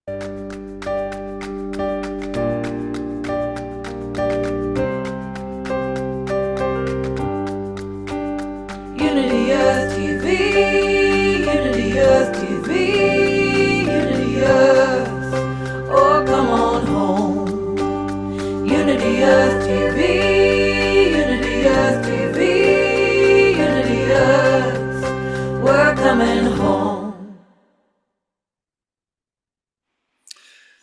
Unity Earth TV, Unity Earth TV, Unity Earth, oh come on home. Unity Earth TV, Unity Earth TV, Unity Earth, we're coming home.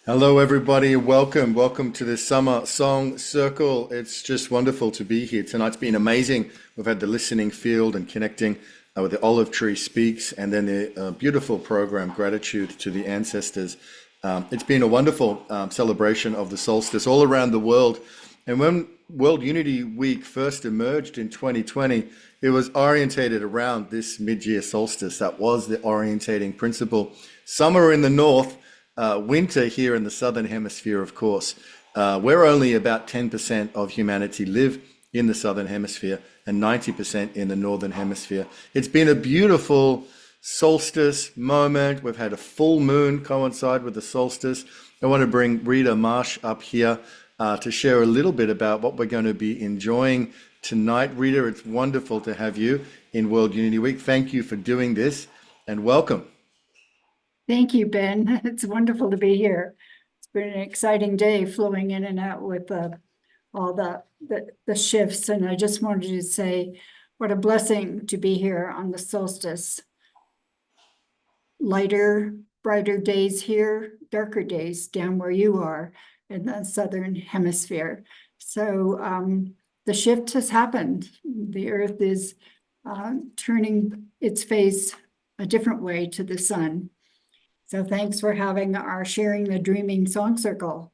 Hello, everybody. Welcome to the Summer Song Circle. It's just wonderful to be here. Tonight's been amazing. We've had the listening field and connecting with the Olive Tree Speaks, and then the beautiful program, Gratitude to the Ancestors. It's been a wonderful celebration of the solstice all around the world. And when World Unity Week first emerged in 2020, it was orientated around this mid-year solstice. That was the orientating principle. Summer in the north, winter here in the southern hemisphere, of course. We're only about 10% of humanity live in the southern hemisphere and 90% in the northern hemisphere. It's been a beautiful solstice moment. We've had a full moon coincide with the solstice. I want to bring Rita Marsh up here to share a little bit about what we're going to be enjoying tonight. Rita, it's wonderful to have you in World Unity Week. Thank you for doing this and welcome. Thank you, Ben. It's wonderful to be here. It's been an exciting day flowing in and out with all the shifts. And I just wanted to say what a blessing to be here on the solstice. Lighter, brighter days here, darker days down where you are in the southern hemisphere. So the shift has happened. The earth is turning its face a different way to the sun. So thanks for having our Sharing the Dreaming Song Circle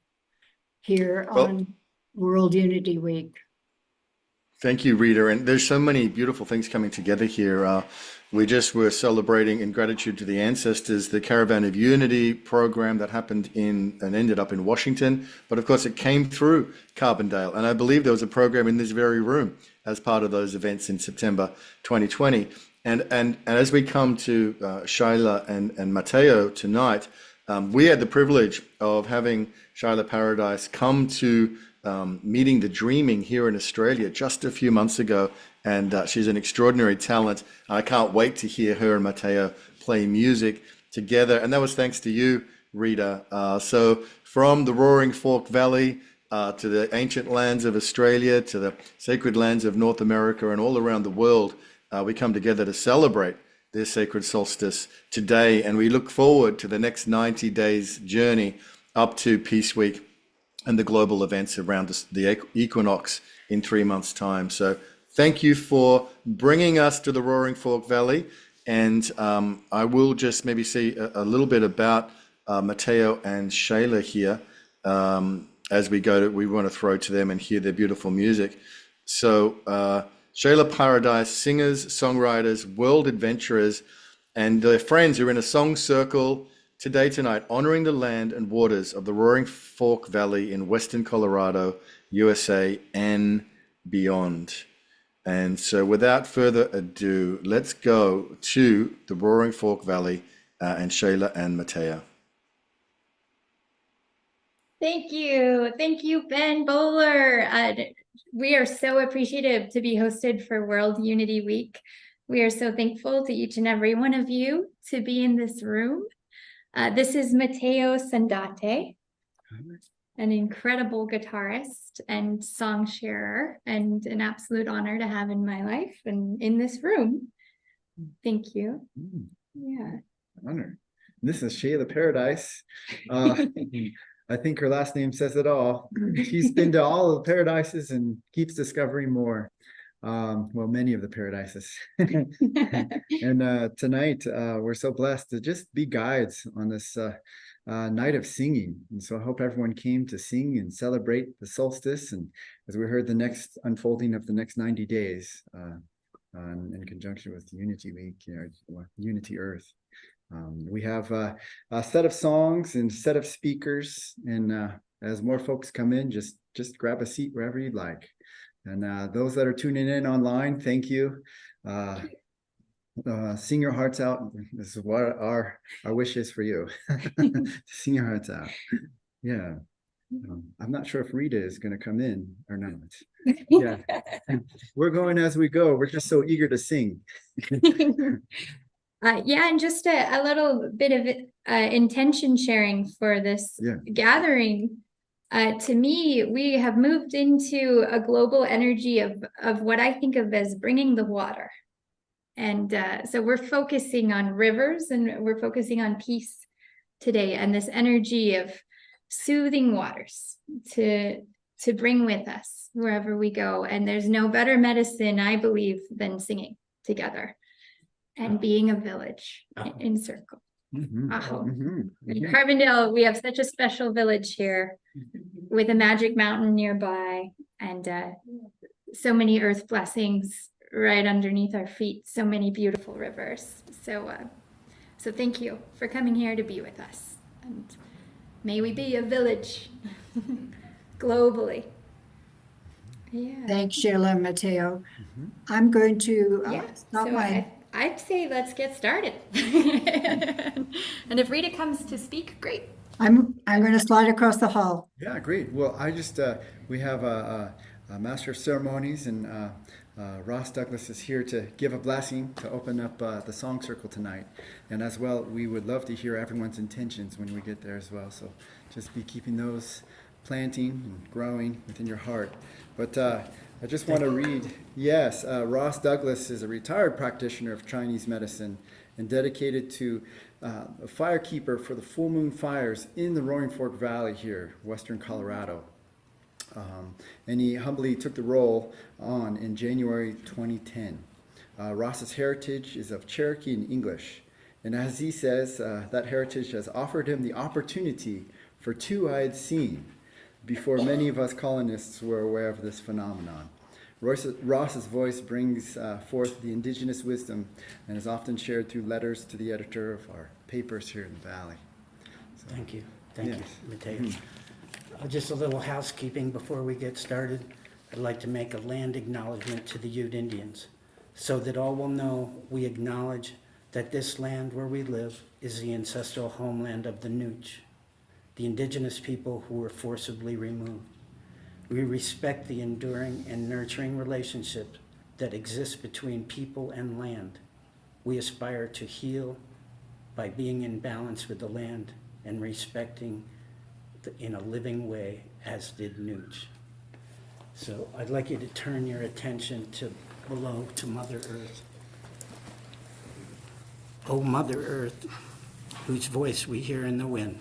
here on World Unity Week. Thank you, Rita. And there's so many beautiful things coming together here. We just were celebrating in gratitude to the ancestors, the Caravan of Unity program that happened and ended up in Washington. But of course, it came through Carbondale. And I believe there was a program in this very room as part of those events in September 2020. And as we come to Shaila and Mateo tonight, we had the privilege of having Shaila Paradise come to Meeting the Dreaming here in Australia just a few months ago. And she's an extraordinary talent. I can't wait to hear her and Mateo play music together. And that was thanks to you, Rita. So from the Roaring Fork Valley to the ancient lands of Australia, to the sacred lands of North America and all around the world, we come together to celebrate this sacred solstice today, and we look forward to the next 90 days journey up to Peace Week and the global events around the equinox in 3 months' time. So thank you for bringing us to the Roaring Fork Valley, and I will just maybe say a little bit about Mateo and Shaila here as we want to throw to them and hear their beautiful music. So Shaila Paradise, singers, songwriters, world adventurers, and their friends are in a song circle tonight, honoring the land and waters of the Roaring Fork Valley in Western Colorado, USA, and beyond. And so without further ado, let's go to the Roaring Fork Valley and Shaila and Mateo. Thank you. Thank you, Ben Bowler. We are so appreciative to be hosted for World Unity Week. We are so thankful to each and every one of you to be in this room. This is Mateo Sandate, an incredible guitarist and song sharer, and an absolute honor to have in my life and in this room. Thank you. Yeah. Honor. This is Shaila Paradise. I think her last name says it all. She's been to all of the paradises and keeps discovering more. Well, many of the paradises. And tonight, we're so blessed to just be guides on this night of singing. And so I hope everyone came to sing and celebrate the solstice. And as we heard the next unfolding of the next 90 days in conjunction with Unity Week, Unity Earth. We have a set of songs and set of speakers, and as more folks come in, just grab a seat wherever you'd like. And those that are tuning in online, thank you. Sing your hearts out. This is what our wish is for you. Sing your hearts out. Yeah. I'm not sure if Rita is going to come in or not. Yeah. We're going as we go. We're just so eager to sing. Yeah, and just a little bit of intention sharing for this Yeah. gathering. To me, we have moved into a global energy of what I think of as bringing the water. And so we're focusing on rivers and we're focusing on peace today and this energy of soothing waters to bring with us wherever we go. And there's no better medicine, I believe, than singing together and being a village in circle. Mhm. Aho. Mhm. In Mhm. Carbondale, we have such a special village here with a magic mountain nearby and so many earth blessings right underneath our feet, so many beautiful rivers. So thank you for coming here to be with us. And may we be a village globally. Yeah. Thanks, Sheila and Mateo. I'm going to Yeah. stop So my, I'd say let's get started. And if Rita comes to speak, great. I'm going to slide across the hall. Yeah, great. Well, I just, we have a Master of Ceremonies, and Ross Douglas is here to give a blessing to open up the song circle tonight. And as well, we would love to hear everyone's intentions when we get there as well. So just be keeping those planting and growing within your heart. But I just want to read, yes, Ross Douglas is a retired practitioner of Chinese medicine and dedicated to a firekeeper for the full moon fires in the Roaring Fork Valley here, western Colorado. And he humbly took the role on in January 2010. Ross's heritage is of Cherokee and English. And as he says, that heritage has offered him the opportunity for two-eyed seeing before many of us colonists were aware of this phenomenon. Ross's voice brings forth the indigenous wisdom and is often shared through letters to the editor of our papers here in the Valley. So, Thank you. Thank yes. you, Mateo. Just a little housekeeping before we get started. I'd like to make a land acknowledgement to the Ute Indians so that all will know we acknowledge that this land where we live is the ancestral homeland of the Nooch, the indigenous people who were forcibly removed. We respect the enduring and nurturing relationship that exists between people and land. We aspire to heal by being in balance with the land and respecting in a living way, as did Nooch. So I'd like you to turn your attention to below to Mother Earth. Oh, Mother Earth, whose voice we hear in the wind,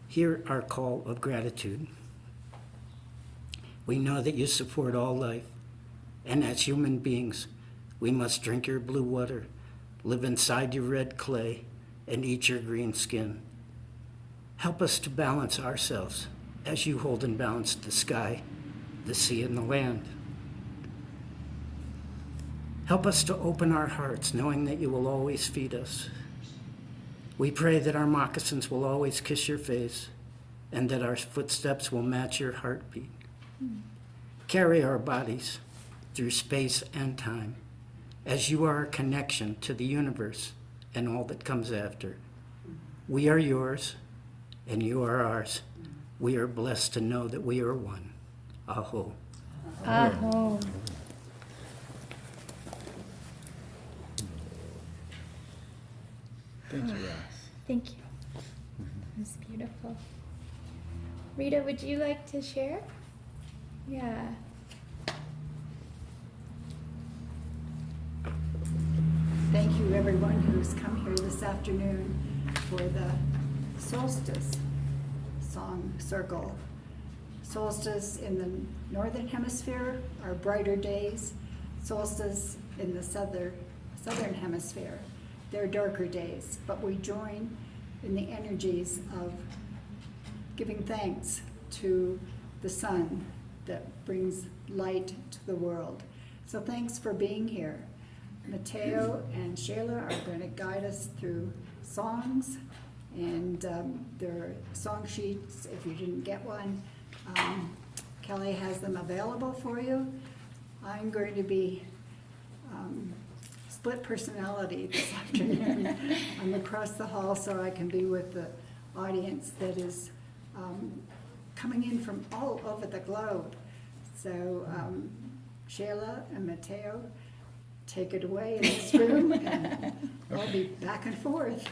hear our call of gratitude. We know that you support all life, and as human beings, we must drink your blue water, live inside your red clay, and eat your green skin. Help us to balance ourselves as you hold in balance the sky, the sea, and the land. Help us to open our hearts, knowing that you will always feed us. We pray that our moccasins will always kiss your face, and that our footsteps will match your heartbeat. Carry our bodies through space and time, as you are a connection to the universe and all that comes after. We are yours, and you are ours. We are blessed to know that we are one. Aho. Aho. Thank you, Ross. Thank you. It was beautiful. Rita, would you like to share? Yeah. Thank you, everyone who's come here this afternoon for the solstice song circle. Solstice in the northern hemisphere are brighter days. Solstice in the southern hemisphere, they're darker days. But we join in the energies of giving thanks to the sun that brings light to the world. So thanks for being here. Mateo and Sheila are going to guide us through songs, and there are song sheets if you didn't get one. Kelly has them available for you. I'm going to be split personality this afternoon. I'm across the hall so I can be with the audience that is coming in from all over the globe. So Shayla and Mateo, take it away in this room, and I'll be back and forth.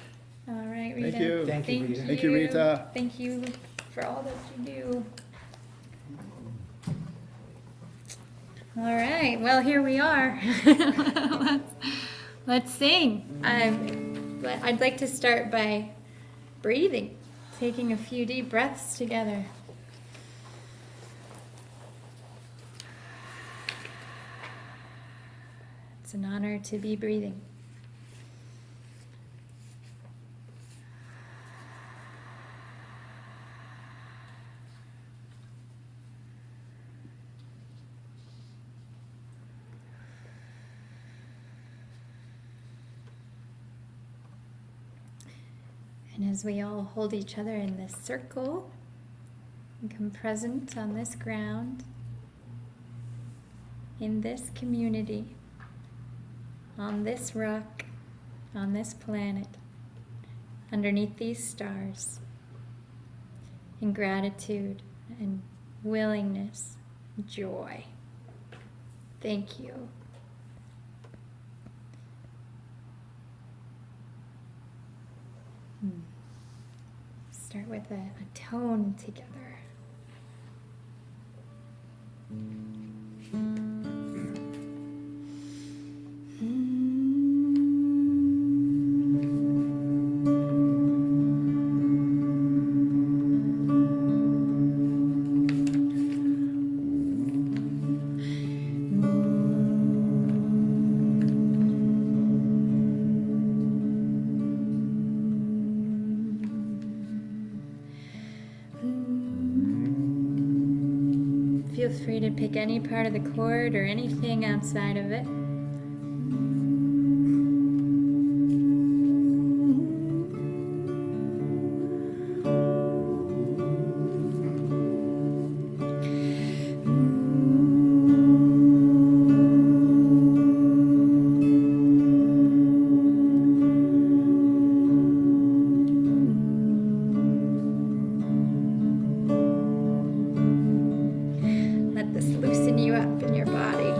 All right, Rita. Thank you. Thank you, Rita. Thank you, Rita. Thank you for all that you do. All right, well, here we are. Let's sing. But I'd like to start by breathing, taking a few deep breaths together. It's an honor to be breathing. And as we all hold each other in this circle, become present on this ground, in this community, on this rock, on this planet, underneath these stars, in gratitude and willingness, joy. Thank you. Start with a tone together. Feel free to pick any part of the chord or anything outside of it. Let this loosen you up in your body.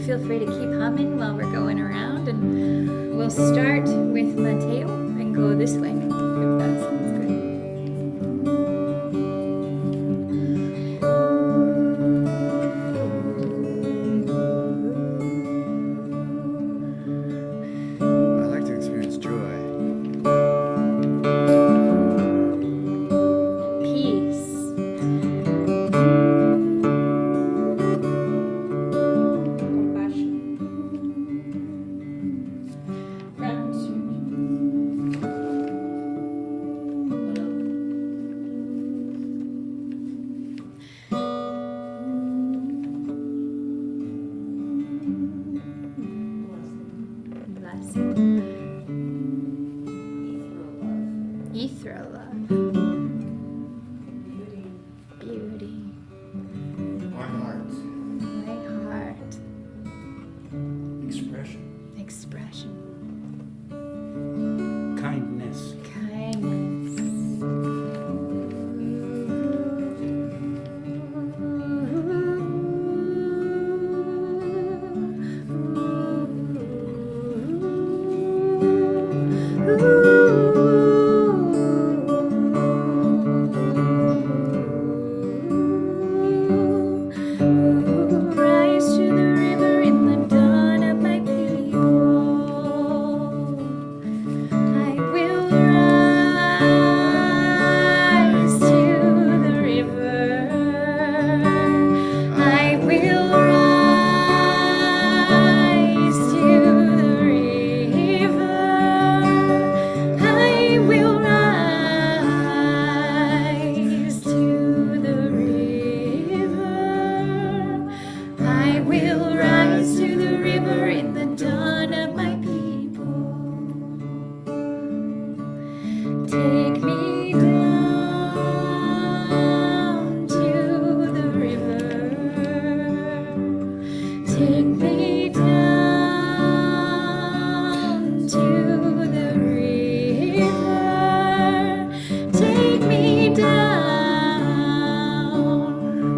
feel free to keep humming while we're going around, and we'll start with Mateo and go this way, if that sounds good. I like to experience joy. Peace. Blessing. Ethereal love. Beauty. My heart. Light heart. Expression. Expression. Kindness. Kindness. Rise to the river in the dawn of my people. I will rise to the river. I will rise to the river. I will rise to the river. I will rise to the river in the dawn of my people. Take me down to the river. Take me down to the river. Take me down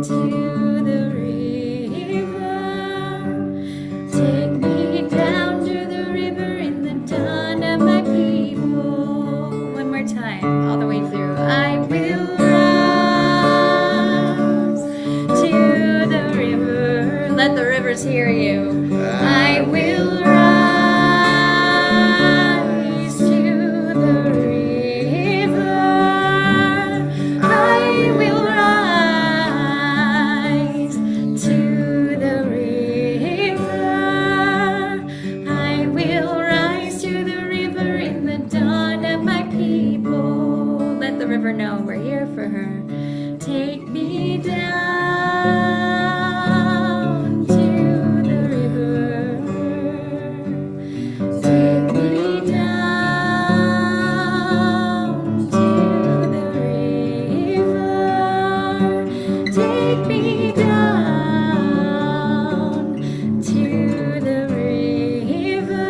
to the river. Take me down to the river in the dawn of my people. One more time, all the way through. I will rise to the river. Let the rivers hear you. I will rise to the river. I will rise to the river. I will rise to the river in the dawn of my people. Let the river know we're here for her. Take me down to the river. Take me down to the river. Take me down to the river.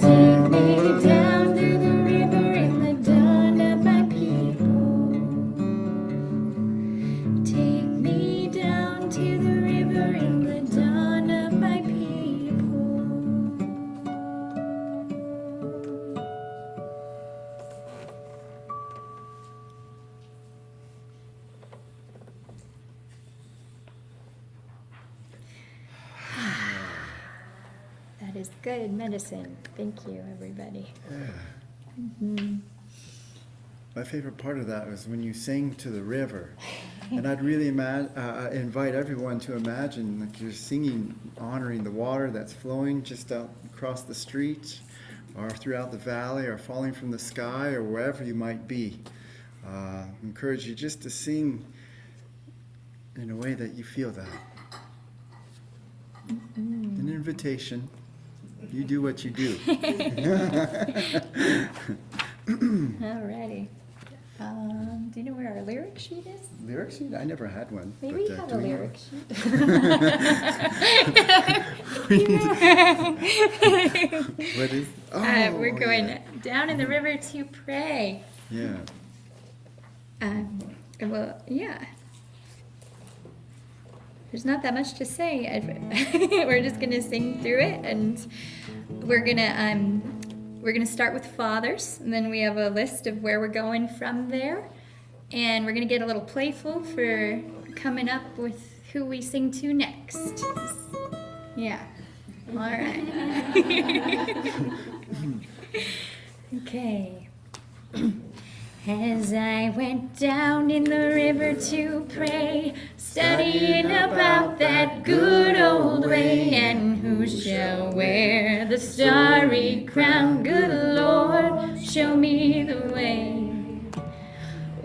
Take me down to the river in the dawn of my people. Take me down to the river in the dawn of my people. That is good medicine. Thank you, everybody. My favorite part of that was when you sang to the river. And I'd really invite everyone to imagine like you're singing, honoring the water that's flowing just out across the street or throughout the valley or falling from the sky or wherever you might be. Encourage you just to sing in a way that you feel that. An invitation. You do what you do. Alrighty. Do you know where our lyric sheet is? Lyric sheet? I never had one. Maybe we but, have do a we lyric sheet. What is? We're going yeah. down in the river to pray. Yeah. Well, yeah. there's not that much to say. We're just gonna sing through it, and we're gonna start with fathers, and then we have a list of where we're going from there, and we're gonna get a little playful for coming up with who we sing to next. Yeah. All right. Okay. As I went down in the river to pray, studying about that good old way, and who shall wear the starry crown? Good Lord, show me the way.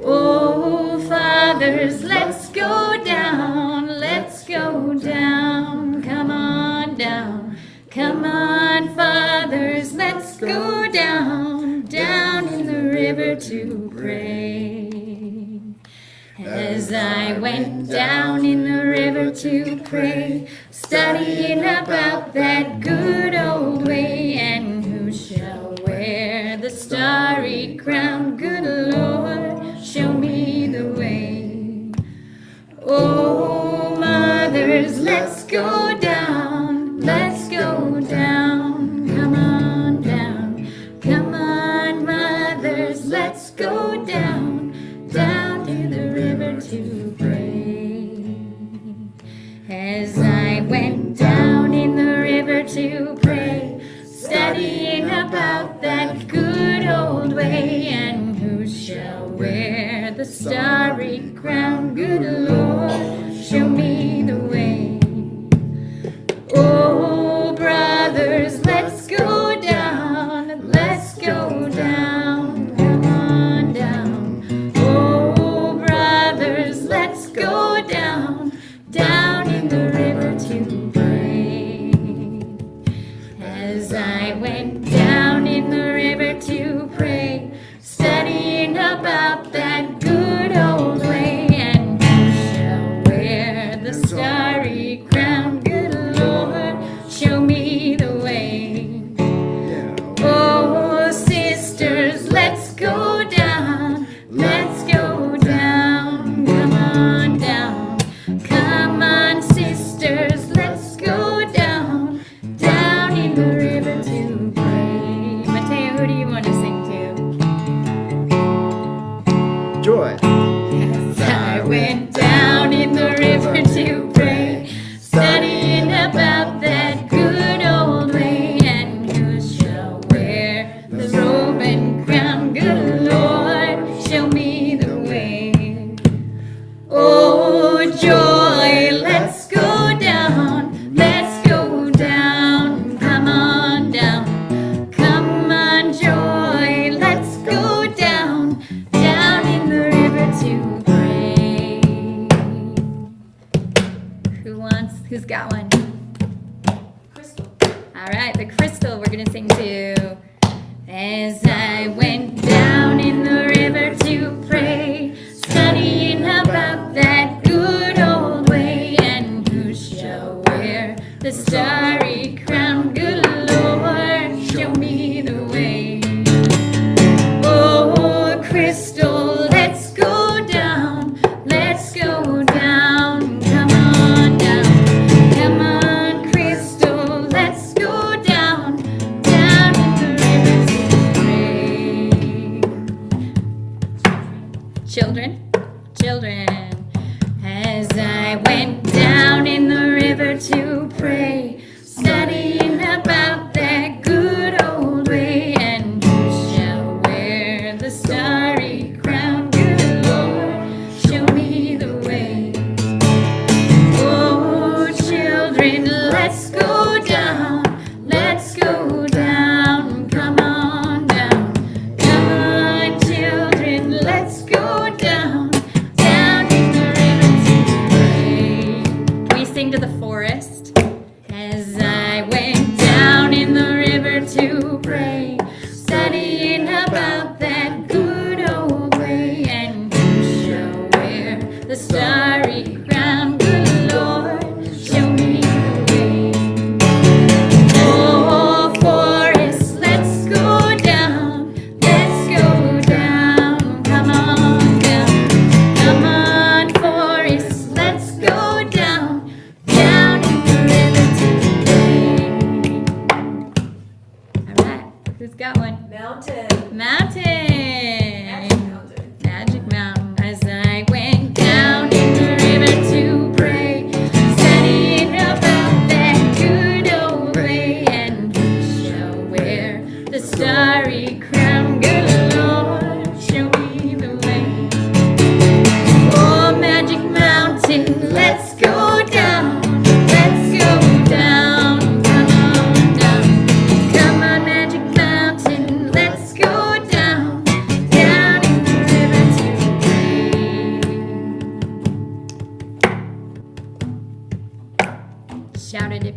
Oh, fathers, let's go down, let's go down, come on down. Come on, fathers, let's go down, down in the river to pray. As I went down in the river to pray, studying about that good old way, and who shall wear the starry crown? Good Lord, show me the way. Oh, mothers, let's go down, let's go down, come on down, come on, mothers, let's go down, down to the river to pray. As I went down in the river to pray, studying about that good old way, and who shall wear the starry crown? Good Lord, show me the way. Oh, brothers, let's go down, let's go down, come on down. Oh, brothers, let's go down, down in the river to pray. As I went down in the river to pray, studying about that good old way, and who shall wear the starry crown? Good Lord, show me the way. Oh, sisters, let's go down, let's go down, come on down. Come on, sisters, let's go down, down in the river to pray. Mateo, who do you want to sing to? Joy. As I went down in the river to pray, studying about that good old way, and who shall wear the robe and crown? Good Lord, show me the way. Oh, joy, let's go down, let's go down, come on down. Come on, joy, let's go down, down in the river to pray. Who's got one? Crystal. All right, the crystal we're gonna sing to. As I went down in the river to pray, studying about that good old way, and who shall wear the starry crown? Good Lord, show me the way. Oh, crystal, let's go down, let's go down, come on down, come on, crystal, let's go down, down in the river to pray. Children, children, as I went down in the river to pray, studying about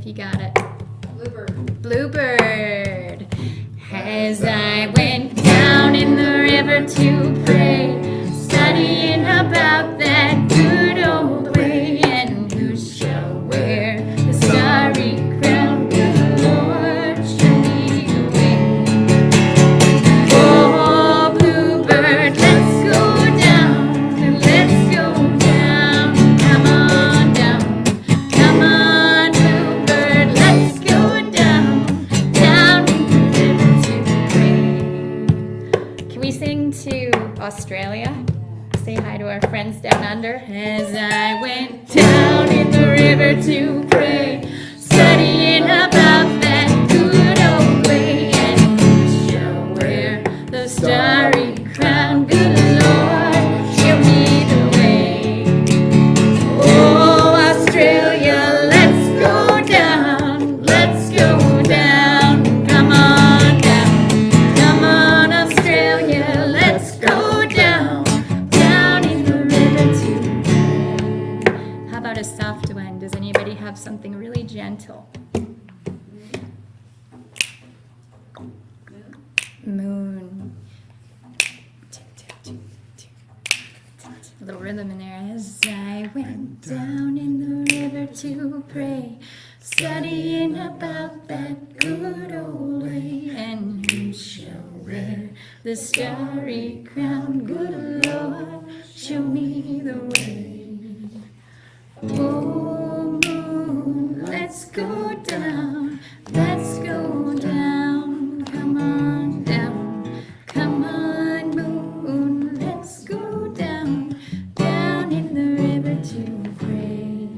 if you got it. Bluebird. As I went down in the river to pray, studying about that good old way, and who shall wear the starry crown? Good Lord, show me the way. Oh, bluebird, let's go down, let's go down, come on down, come on, bluebird, let's go down, down in the river to pray. Can we sing to Australia? Say hi to our friends down under. As I went down in the river to pray, studying about that good old way, and who shall wear the starry crown? Good Lord, show me the way. Oh, Australia, let's go down, let's go down, come on down, come on, Australia, let's go down, down in the river to pray. How about a soft one? Does anybody have something really gentle? Moon. Tick, tick, tick, tick. A little rhythm in there. As I went down in the river to pray, studying about that good old way, and who shall wear the starry crown? Good Lord, show me the way. Oh, moon, let's go down, let's go down, come on down, come on, moon, let's go down, down in the river to pray,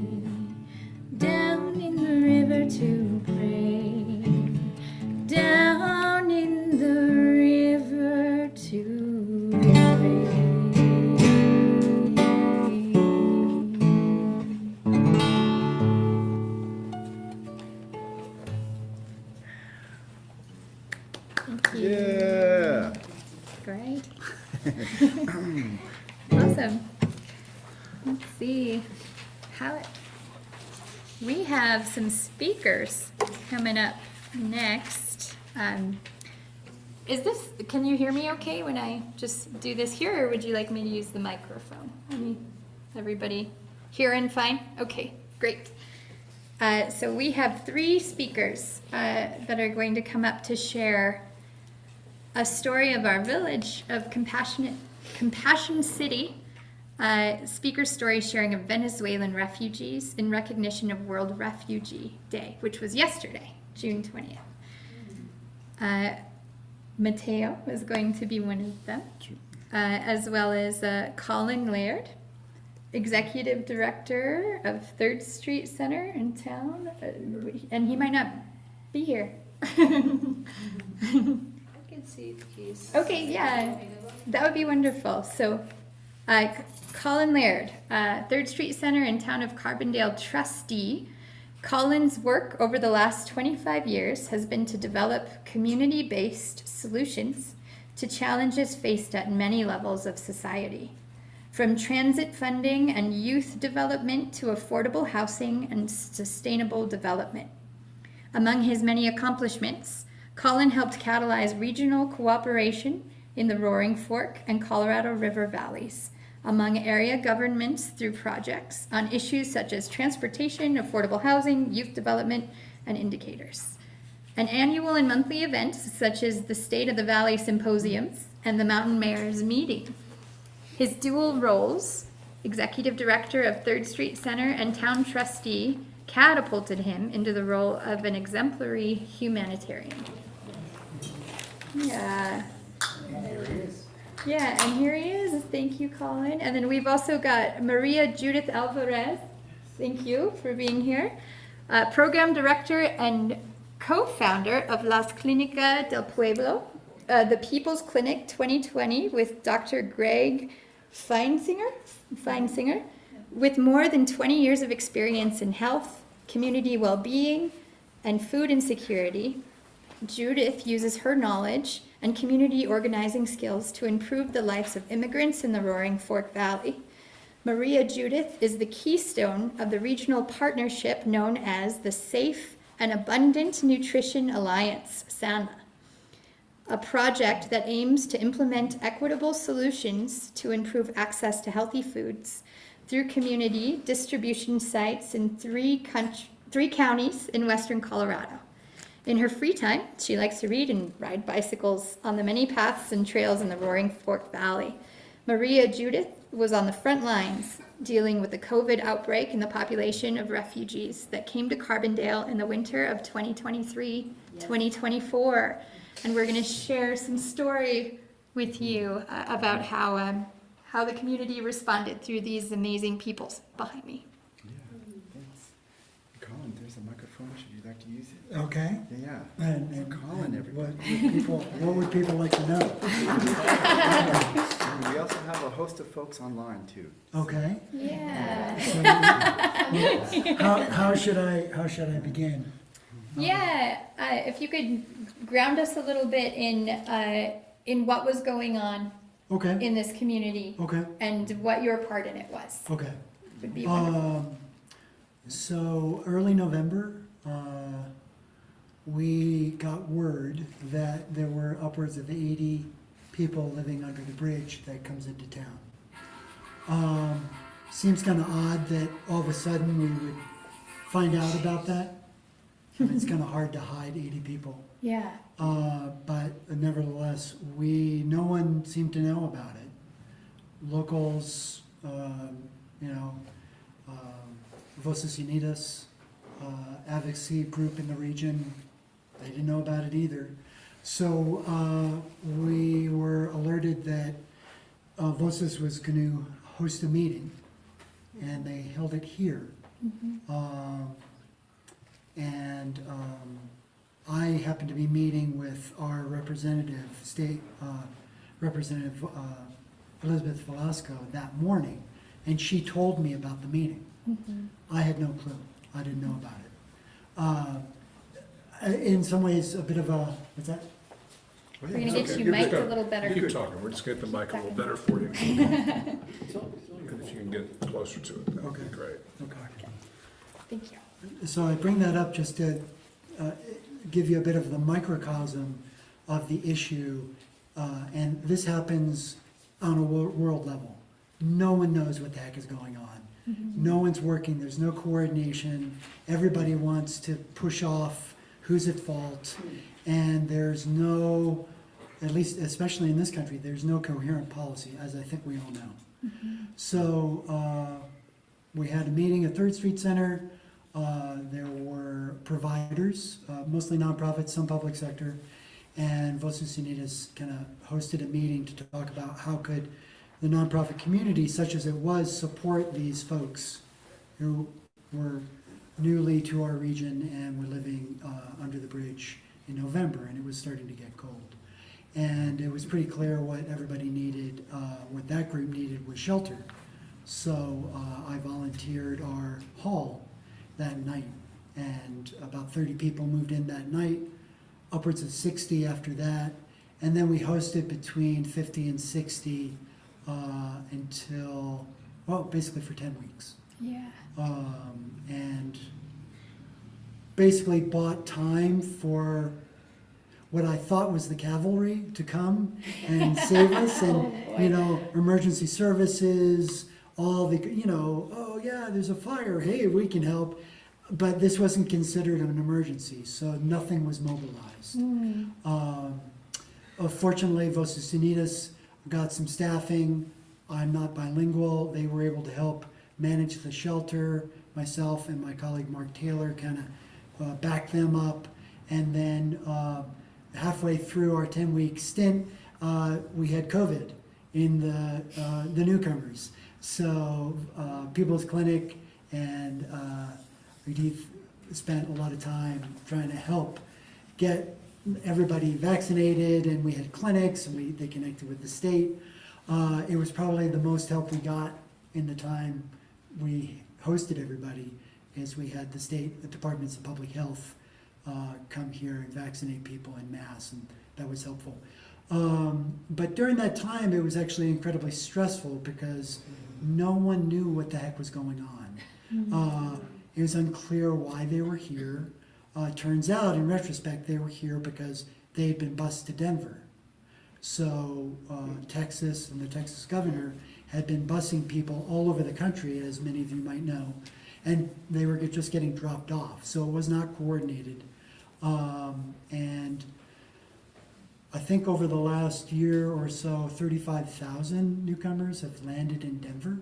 down in the river to pray, down in the river to pray. Thank you. Yeah. Great. Awesome. Let's see how we have some speakers coming up next. Can you hear me okay when I just do this here, or would you like me to use the microphone? Everybody hearing fine? Okay, great. So we have 3 speakers that are going to come up to share a story of our village of Compassion City, speaker story sharing of Venezuelan refugees in recognition of World Refugee Day, which was yesterday, June 20th. Mateo is going to be one of them, as well as Colin Laird, Executive Director of 3rd Street Center in town, and he might not be here. See if he's Okay, yeah, that would be wonderful. So, Colin Laird, 3rd Street Center in town of Carbondale trustee. Colin's work over the last 25 years has been to develop community-based solutions to challenges faced at many levels of society, from transit funding and youth development to affordable housing and sustainable development. Among his many accomplishments, Colin helped catalyze regional cooperation in the Roaring Fork and Colorado River valleys among area governments through projects on issues such as transportation, affordable housing, youth development, and indicators. And annual and monthly events such as the State of the Valley Symposiums and the Mountain Mayor's Meeting. His dual roles, Executive Director of 3rd Street Center and Town Trustee, catapulted him into the role of an exemplary humanitarian. Yeah. Yeah, and here he is. Thank you, Colin. And then we've also got Maria Judith Alvarez. Thank you for being here. Program Director and co-founder of Las Clínicas del Pueblo, the People's Clinic 2020 with Dr. Greg Feinsinger, with more than 20 years of experience in health, community well-being, and food insecurity. Judith uses her knowledge and community organizing skills to improve the lives of immigrants in the Roaring Fork Valley. Maria Judith is the keystone of the regional partnership known as the Safe and Abundant Nutrition Alliance, SANMA, a project that aims to implement equitable solutions to improve access to healthy foods through community distribution sites in three counties in western Colorado. In her free time, she likes to read and ride bicycles on the many paths and trails in the Roaring Fork Valley. Maria Judith was on the front lines dealing with the COVID outbreak in the population of refugees that came to Carbondale in the winter of 2023-2024. And we're going to share some story with you about how the community responded through these amazing people behind me. Yeah, thanks. Colin, there's a microphone. Should you like to use it? Okay. Yeah. And Colin, everybody. what would people like to know? And we also have a host of folks online too. Okay. Yeah. How should I begin? Yeah, if you could ground us a little bit in what was going on Okay. in this community Okay. and what your part in it was, Okay. would be wonderful. So early November, we got word that there were upwards of 80 people living under the bridge that comes into town. Seems kind of odd that all of a sudden we would find out about that. I mean, it's kind of hard to hide 80 people. Yeah. But nevertheless, no one seemed to know about it. Locals, Voces Unidas, advocacy group in the region, they didn't know about it either. So we were alerted that Voces was going to host a meeting, and they held it here. I happened to be meeting with our representative, state representative Elizabeth Velasco that morning, and she told me about the meeting. I had no clue. I didn't know about it. In some ways, a bit of a, what's that? We're gonna It's get okay. you You're mic'd just a little better. Keep talking, we're just getting the mic a little better for you. And if you can get closer to it, that'd be great. Okay. Thank you. So I bring that up just to give you a bit of the microcosm of the issue. And this happens on a world level. No one knows what the heck is going on. No one's working, there's no coordination. Everybody wants to push off who's at fault. And there's no, at least especially in this country, there's no coherent policy, as I think we all know. So we had a meeting at Third Street Center. There were providers, mostly nonprofits, some public sector, and Voces Unidas kind of hosted a meeting to talk about how could the nonprofit community, such as it was, support these folks who were newly to our region and were living under the bridge in November, and it was starting to get cold. And it was pretty clear what everybody needed, what that group needed was shelter. So I volunteered our hall that night, and about 30 people moved in that night, upwards of 60 after that, and then we hosted between 50 and 60 until, well, basically for 10 weeks. Yeah. And basically bought time for what I thought was the cavalry to come and save us, and emergency services, all the, oh yeah, there's a fire, hey, we can help. But this wasn't considered an emergency, so nothing was mobilized. Fortunately, Voces Unidas got some staffing. I'm not bilingual. They were able to help manage the shelter. Myself and my colleague Mark Taylor kind of backed them up. And then halfway through our 10-week stint, we had COVID in the newcomers. So People's Clinic and Edith spent a lot of time trying to help get everybody vaccinated, and we had clinics, and they connected with the state. It was probably the most help we got in the time we hosted everybody, as we had the state departments of public health come here and vaccinate people en masse, and that was helpful. But during that time, it was actually incredibly stressful because no one knew what the heck was going on. It was unclear why they were here. Turns out, in retrospect, they were here because they had been bused to Denver. So Texas and the Texas governor had been busing people all over the country, as many of you might know, and they were just getting dropped off. So it was not coordinated. And I think over the last year or so, 35,000 newcomers have landed in Denver.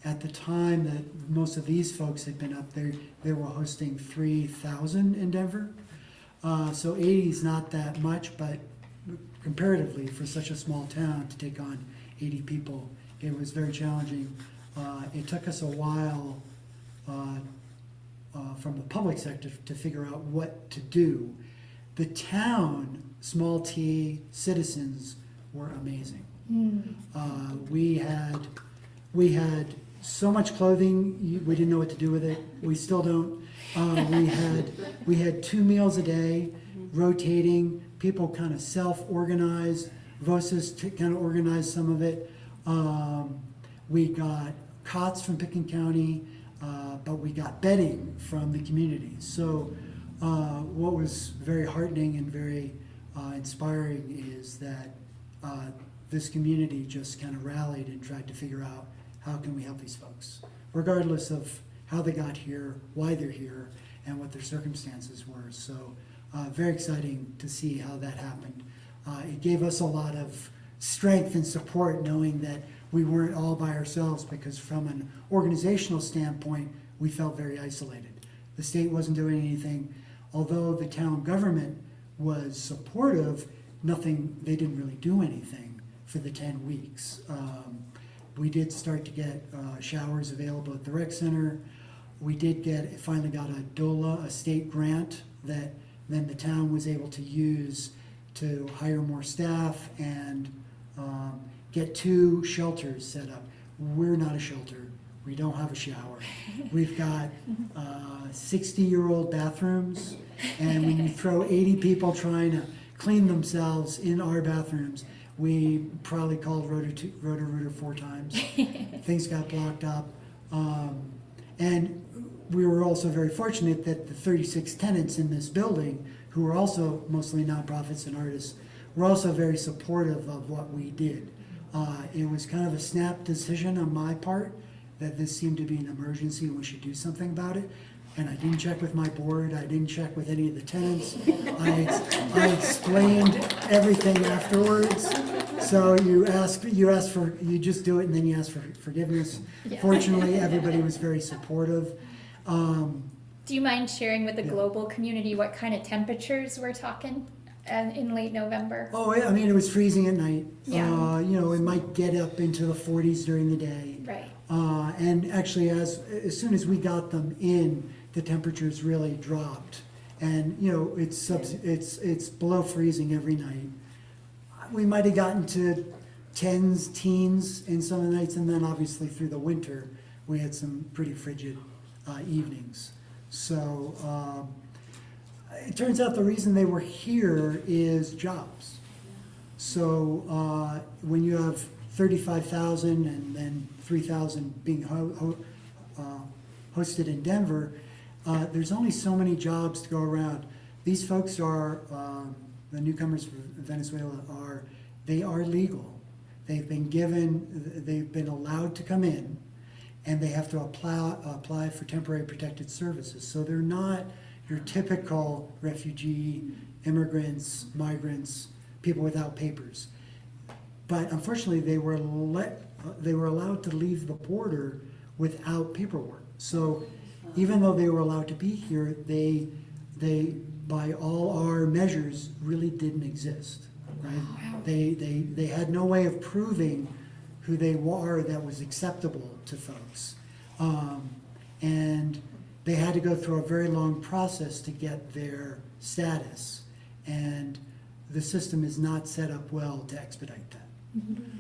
At the time that most of these folks had been up there, they were hosting 3,000 in Denver. So 80 is not that much, but comparatively for such a small town to take on 80 people, it was very challenging. It took us a while from the public sector to figure out what to do. The town, small t, citizens were amazing. We had so much clothing, we didn't know what to do with it. We still don't. We had 2 meals a day, rotating. People kind of self-organized. Vosis kind of organized some of it. We got cots from Pickens County, but we got bedding from the community. So what was very heartening and very inspiring is that this community just kind of rallied and tried to figure out how can we help these folks, regardless of how they got here, why they're here, and what their circumstances were. So very exciting to see how that happened. It gave us a lot of strength and support knowing that we weren't all by ourselves, because from an organizational standpoint, we felt very isolated. The state wasn't doing anything. Although the town government was supportive, they didn't really do anything for the 10 weeks. We did start to get showers available at the rec center. We finally got a DOLA, a state grant that then the town was able to use to hire more staff and get 2 shelters set up. We're not a shelter. We don't have a shower. We've got 60-year-old bathrooms, and when you throw 80 people trying to clean themselves in our bathrooms, we probably called Roto-Rooter 4 times. Things got blocked up. And we were also very fortunate that the 36 tenants in this building, who were also mostly nonprofits and artists, were also very supportive of what we did. It was kind of a snap decision on my part that this seemed to be an emergency and we should do something about it. And I didn't check with my board, I didn't check with any of the tenants. I explained everything afterwards. So you just do it and then you ask for forgiveness. Yeah. Fortunately, everybody was very supportive. Do you mind sharing with the Yeah. global community what kind of temperatures we're talking in late November? Oh, yeah, I mean, it was freezing at night. Yeah. It might get up into the 40s during the day. Right. And actually, as soon as we got them in, the temperatures really dropped. And, it's below freezing every night. We might have gotten to teens in some of the nights, and then obviously through the winter, we had some pretty frigid evenings. So it turns out the reason they were here is jobs. So when you have 35,000 and then 3,000 being hosted in Denver, there's only so many jobs to go around. These folks are, the newcomers from Venezuela they are legal. They've been allowed to come in, and they have to apply for temporary protected services. So they're not your typical refugee, immigrants, migrants, people without papers. But unfortunately, they were allowed to leave the border without paperwork. So even though they were allowed to be here, they by all our measures really didn't exist, right? They had no way of proving who they were that was acceptable to folks. And they had to go through a very long process to get their status. And the system is not set up well to expedite that.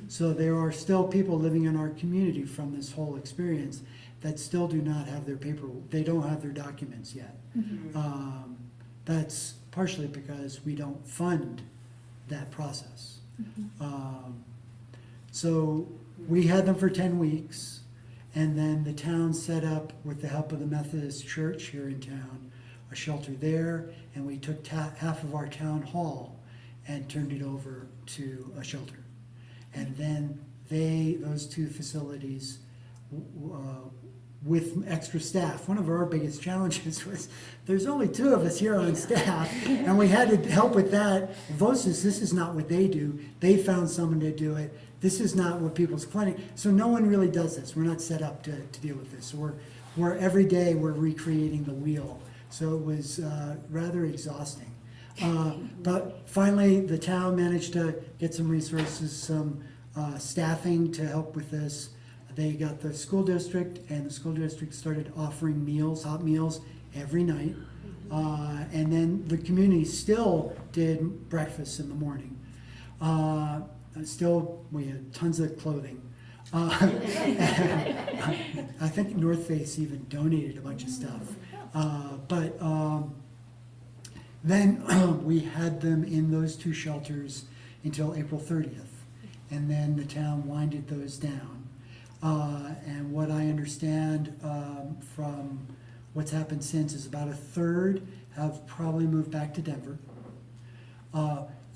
So there are still people living in our community from this whole experience that still do not have their they don't have their documents yet. That's partially because we don't fund that process. So we had them for 10 weeks, and then the town set up, with the help of the Methodist Church here in town, a shelter there, and we took half of our town hall and turned it over to a shelter. And then those two facilities, with extra staff. One of our biggest challenges was there's only 2 of us here on staff, and we had to help with that. Vocis, this is not what they do. They found someone to do it. This is not what People's Clinic. So no one really does this. We're not set up to deal with this. So we're every day we're recreating the wheel. So it was rather exhausting. But finally, the town managed to get some resources, some staffing to help with this. They got the school district, and the school district started offering meals, hot meals, every night. And then the community still did breakfast in the morning. Still, we had tons of clothing. I think North Face even donated a bunch of stuff. But then we had them in those 2 shelters until April 30th. And then the town winded those down. And what I understand from what's happened since is about a third have probably moved back to Denver.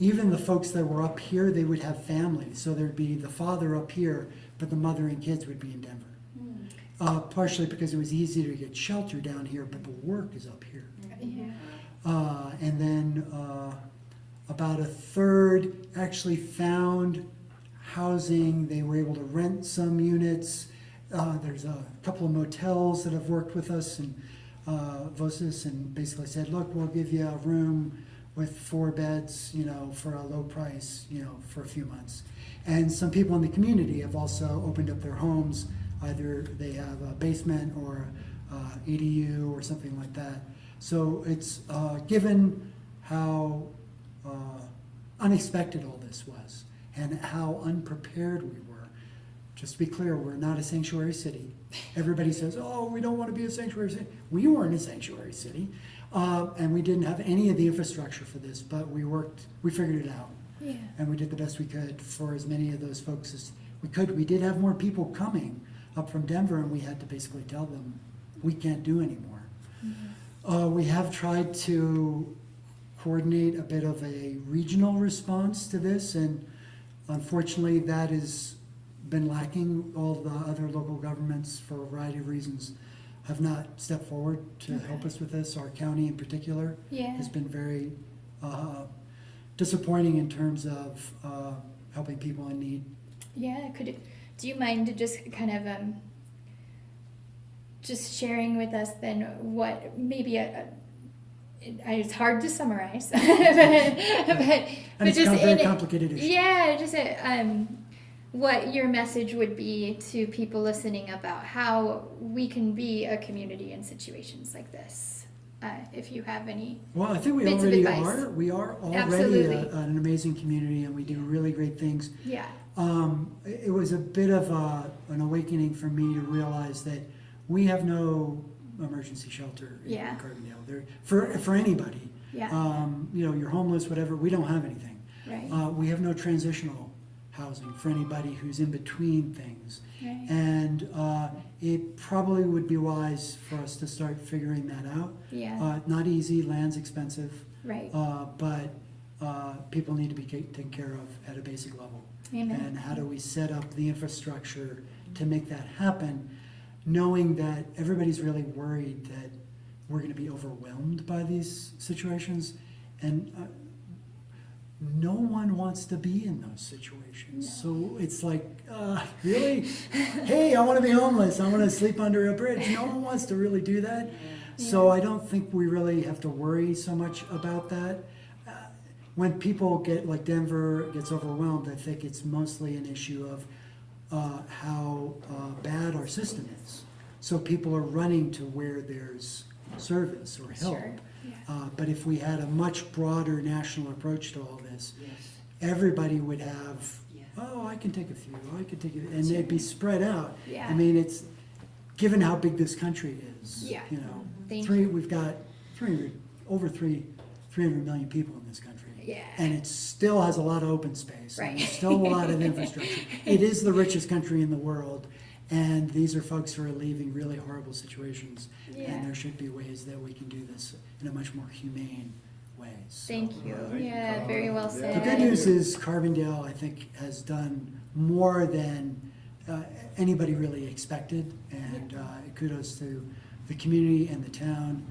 Even the folks that were up here, they would have families. So there'd be the father up here, but the mother and kids would be in Denver. Partially because it was easier to get shelter down here, but the work is up here. And then about a third actually found housing. They were able to rent some units. There's a couple of motels that have worked with us and Vocis, and basically said, look, we'll give you a room with 4 beds, for a low price, for a few months. And some people in the community have also opened up their homes. Either they have a basement or EDU or something like that. So it's given how unexpected all this was and how unprepared we were. Just to be clear, we're not a sanctuary city. Everybody says, oh, we don't want to be a sanctuary city. We weren't a sanctuary city. And we didn't have any of the infrastructure for this, but we figured it out. Yeah. And we did the best we could for as many of those folks as we could. We did have more people coming up from Denver, and we had to basically tell them, we can't do anymore. We have tried to coordinate a bit of a regional response to this, and unfortunately that has been lacking. All the other local governments, for a variety of reasons, have not stepped forward to help us with this. Our county in particular has been very disappointing in terms of helping people in need. Yeah, do you mind just kind of just sharing with us then what maybe it's hard to summarize, but And it's just a very complicated issue. Yeah, just what your message would be to people listening about how we can be a community in situations like this. If you have any. Well, I think we bits of already advice. are. We are already Absolutely. an amazing community, and we do really great things. Yeah. It was a bit of an awakening for me to realize that we have no emergency shelter in Yeah. Carbondale. There for anybody. Yeah. You're homeless, whatever. We don't have anything. Right. We have no transitional housing for anybody who's in between things. Right. And it probably would be wise for us to start figuring that out. Yeah. Not easy, land's expensive, Right. but people need to be taken care of at a basic level. Amen. And how do we set up the infrastructure to make that happen, knowing that everybody's really worried that we're going to be overwhelmed by these situations, and no one wants to be in those situations. So it's like, really? Hey, I want to be homeless. I want to sleep under a bridge. No one wants to really do that. So I don't think we really have to worry so much about that. When people get, like Denver gets overwhelmed, I think it's mostly an issue of how bad our system is. So people are running to where there's service or help. Sure. Yeah. But if we had a much broader national approach to all this, everybody would have, oh, I can take a few, I can take it, and they'd be spread out. Yeah. I mean, it's, given how big this country is, Yeah. Thank we've got over 300 million people in this country. Yeah. And it still has a lot of open space. And Right. there's still a lot of infrastructure. It is the richest country in the world, And these are folks who are leaving really horrible situations. Yeah. And there should be ways that we can do this in a much more humane way. So, Thank you. Yeah, very well said. the good news is Carbondale, I think, has done more than anybody really expected, and kudos to the community and the town.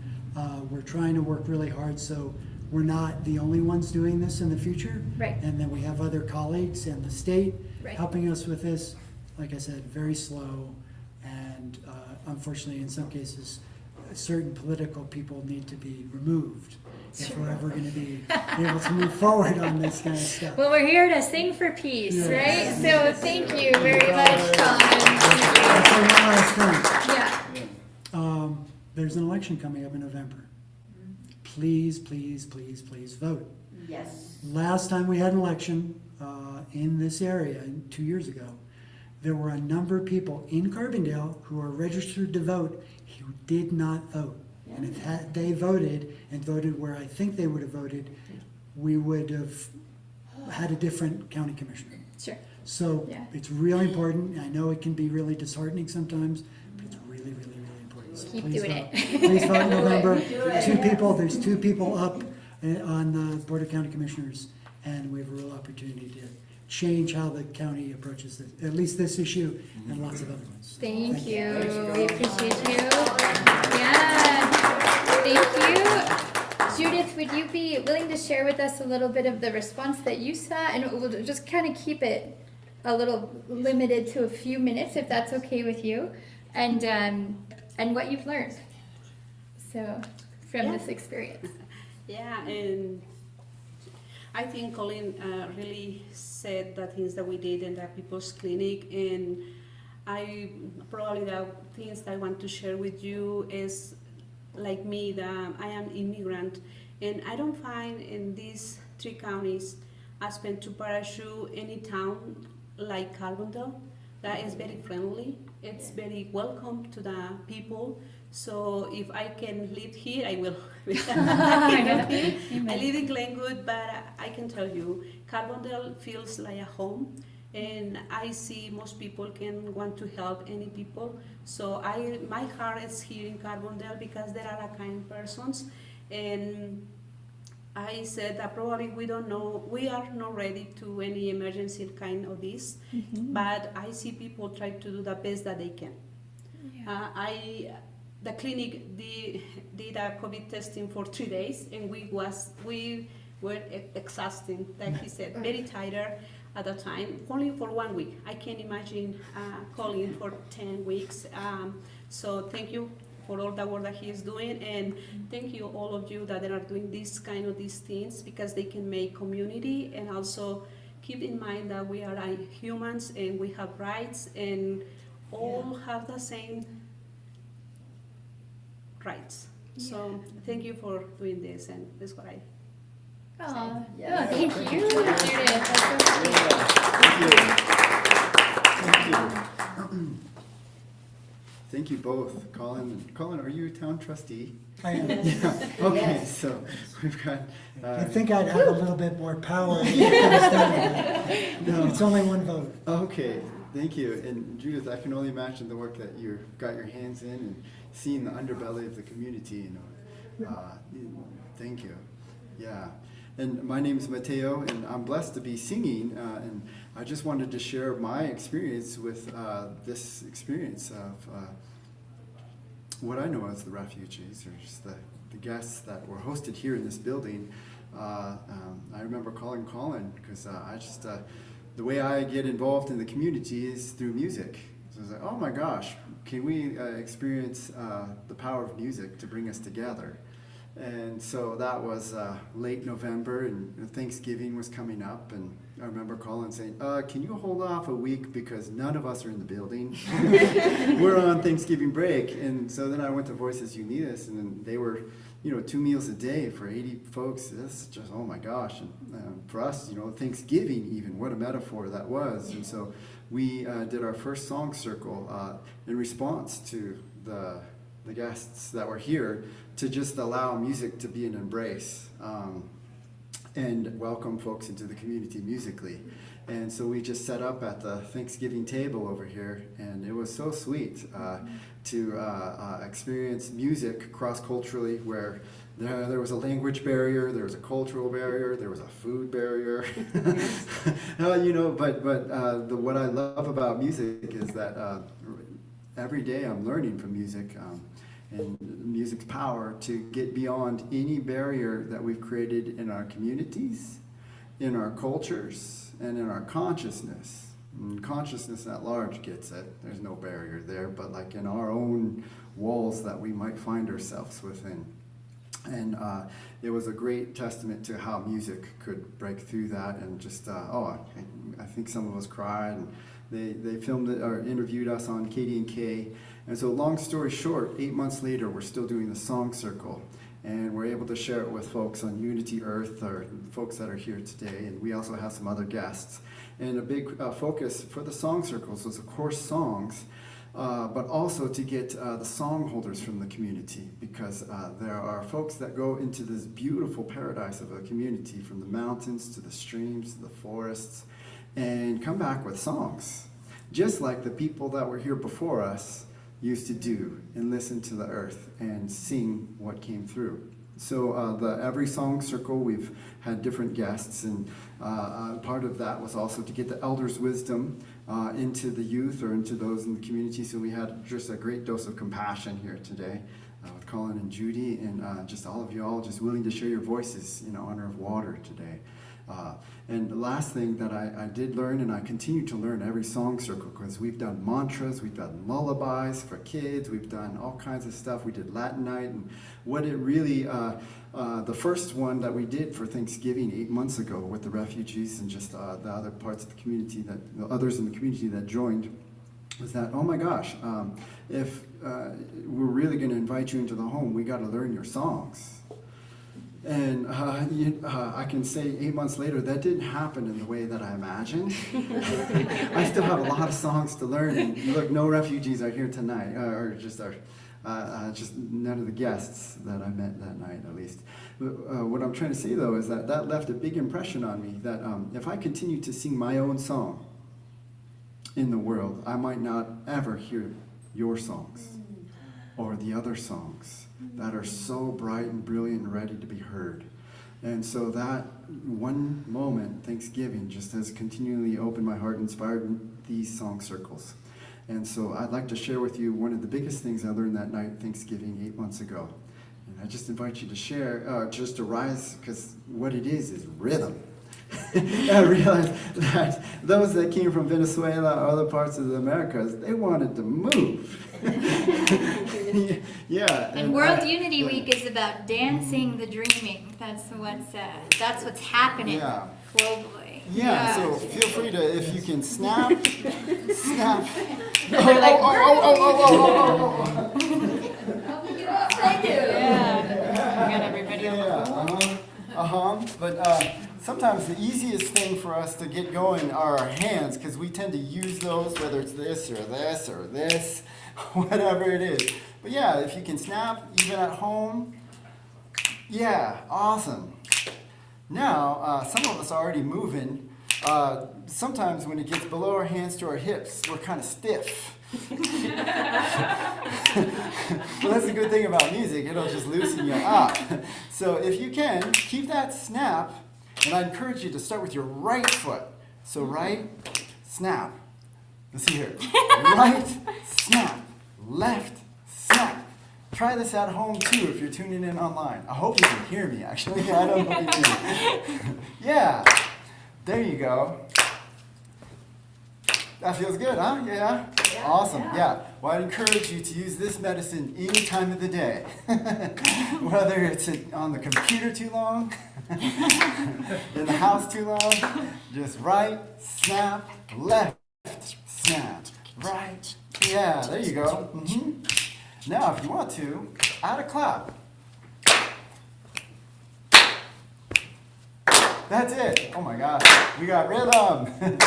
We're trying to work really hard so we're not the only ones doing this in the future. Right. And then we have other colleagues and the state Right. helping us with this. Like I said, very slow, and unfortunately, in some cases, certain political people need to be removed if we're ever going to be able to move forward on this kind of stuff. Well, we're here to sing for peace, Yes. right? So thank you very much, Colin. I'll say one last thing. Yeah. There's an election coming up in November. Please, please, please, please vote. Yes. Last time we had an election in this area, 2 years ago, there were a number of people in Carbondale who are registered to vote who did not vote. And if they voted and voted where I think they would have voted, we would have had a different county commissioner. Sure. So Yeah. it's really important. I know it can be really disheartening sometimes, but it's really, really, really important. So Keep please doing vote. it. Please vote in November. There's two people up on the Board of County Commissioners, and we have a real opportunity to change how the county approaches this, at least this issue and lots of other ones. Thank you. We appreciate you. Yeah. Thank you. Judith, would you be willing to share with us a little bit of the response that you saw? And we'll just kind of keep it a little limited to a few minutes, if that's okay with you, and what you've learned. So, from this experience. Yeah, and I think Colin really said the things that we did in the People's Clinic, and I probably the things that I want to share with you is like me, that I am immigrant, and I don't find in these 3 counties, Aspen to Parachute, any town like Carbondale that is very friendly. It's very welcome to the people. So if I can live here, I will. I live in Glenwood, but I can tell you, Carbondale feels like a home, and I see most people can want to help any people. So my heart is here in Carbondale because there are kind persons, and I said that probably we don't know, we are not ready to any emergency kind of this, but I see people try to do the best that they can. The clinic did a COVID testing for 3 days, and we were exhausting, like he said, very tired at the time, only for 1 week. I can't imagine calling for 10 weeks. So thank you for all the work that he is doing, and thank you all of you that are doing these things, because they can make community, and also keep in mind that we are humans and we have rights, and all have the same rights. So thank you for doing this, and that's what I. Oh, thank you, Judith. That's so sweet. Thank you both, Colin. Colin, are you a town trustee? I am. Okay, so we've got. I think I'd have a little bit more power. It's only one vote. Okay, thank you. And Judith, I can only imagine the work that you've got your hands in and seeing the underbelly of the community. Thank you. Yeah. And my name is Mateo, and I'm blessed to be singing. And I just wanted to share my experience with this experience of what I know as the refugees, or just the guests that were hosted here in this building. I remember calling Colin because I just, the way I get involved in the community is through music. So I was like, oh my gosh, can we experience the power of music to bring us together? And so that was late November, and Thanksgiving was coming up, and I remember Colin saying, can you hold off a week because none of us are in the building? We're on Thanksgiving break. And so then I went to Voices Unidas, and then they were, 2 meals a day for 80 folks. That's just, oh my gosh. And for us, Thanksgiving even, what a metaphor that was. And so we did our first song circle in response to the guests that were here, to just allow music to be an embrace. and welcome folks into the community musically. And so we just set up at the Thanksgiving table over here, and it was so sweet to experience music cross-culturally, where there was a language barrier, there was a cultural barrier, there was a food barrier. What I love about music is that every day I'm learning from music. And music's power to get beyond any barrier that we've created in our communities, in our cultures, and in our consciousness. And consciousness at large gets it. There's no barrier there, but like in our own walls that we might find ourselves within. And it was a great testament to how music could break through that, and just, I think some of us cried, and they filmed it or interviewed us on KD&K. And so long story short, 8 months later, we're still doing the Song Circle, and we're able to share it with folks on Unity Earth, or folks that are here today, and we also have some other guests. And a big focus for the Song Circles was, of course, songs, but also to get the song holders from the community, because there are folks that go into this beautiful paradise of a community, from the mountains to the streams to the forests, and come back with songs, just like the people that were here before us used to do, and listen to the earth and sing what came through. So every Song Circle, we've had different guests, and part of that was also to get the elders' wisdom into the youth or into those in the community. So we had just a great dose of compassion here today with Colin and Judy, and just all of you all just willing to share your voices in honor of water today. And the last thing that I did learn, and I continue to learn every Song Circle, because we've done mantras, we've done lullabies for kids, we've done all kinds of stuff. We did Latin night, and what it really, the first one that we did for Thanksgiving 8 months ago with the refugees and just the other parts of the community, the others in the community that joined, was that, oh my gosh, if we're really going to invite you into the home, we got to learn your songs. And I can say 8 months later, that didn't happen in the way that I imagined. I still have a lot of songs to learn. And look, no refugees are here tonight, or just none of the guests that I met that night, at least. What I'm trying to say, though, is that left a big impression on me, that if I continue to sing my own song in the world, I might not ever hear your songs or the other songs that are so bright and brilliant and ready to be heard. And so that one moment, Thanksgiving, just has continually opened my heart and inspired these Song Circles. And so I'd like to share with you one of the biggest things I learned that night, Thanksgiving, 8 months ago. And I just invite you to share, just to rise, because what it is rhythm. I realized that those that came from Venezuela or other parts of the Americas, they wanted to move. Yeah. And World Unity Week is about dancing the dreaming. That's what's happening globally. Yeah, so feel free to, if you can snap. But sometimes the easiest thing for us to get going are our hands, because we tend to use those, whether it's this or this or this, whatever it is. But yeah, if you can snap, even at home, yeah, awesome. Now, some of us are already moving. Sometimes when it gets below our hands to our hips, we're kind of stiff. Well, that's the good thing about music. It'll just loosen you up. So if you can, keep that snap, and I encourage you to start with your right foot. So right, snap. Let's see here. Right, snap. Left, snap. Try this at home too if you're tuning in online. I hope you can hear me, actually. I don't know if you can. Yeah. There you go. That feels good, huh? Yeah? Awesome. Yeah. Well, I'd encourage you to use this medicine any time of the day. Whether it's on the computer too long, in the house too long, just right, snap, left, snap, right. Yeah, there you go. Mm-hmm. Now, if you want to, add a clap. That's it. Oh my gosh, we got rhythm.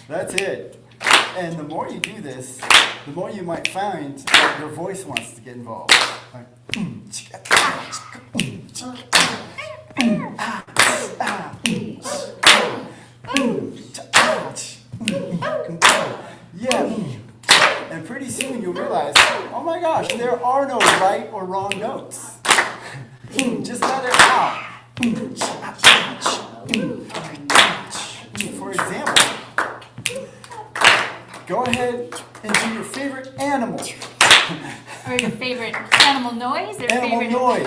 That's it. And the more you do this, the more you might find that your voice wants to get involved. Like, there are no right or wrong notes. Just let it out. For example, go ahead and do your favorite animal. Or your favorite animal noise? Or Animal favorite noise.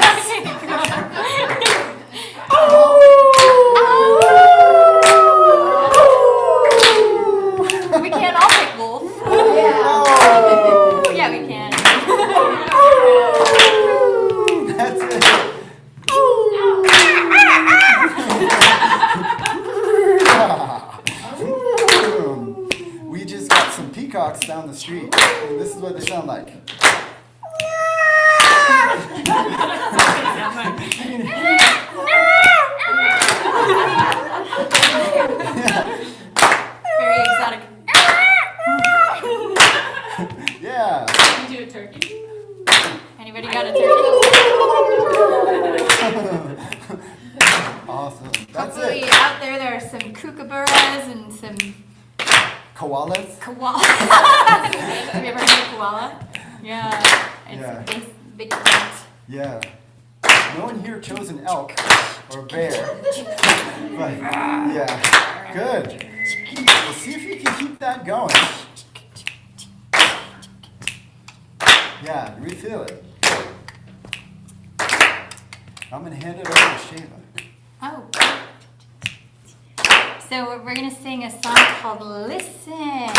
We can't all pick wolf. Oh, Yeah, we can. that's it. We just got some peacocks down the street, and this is what they sound like. Very exotic. Yeah. Can you do a turkey? Anybody got a turkey? Awesome. That's Hopefully it. out there are some kookaburras and some Koalas. koalas. Have you ever heard of koala? Yeah. It's Yeah. a big plant. Yeah. No one here chose an elk or bear. But yeah. Good. We'll see if you can keep that going. Yeah, do we feel it? I'm gonna hand it over to Shayla. Oh. So we're going to sing a song called Listen,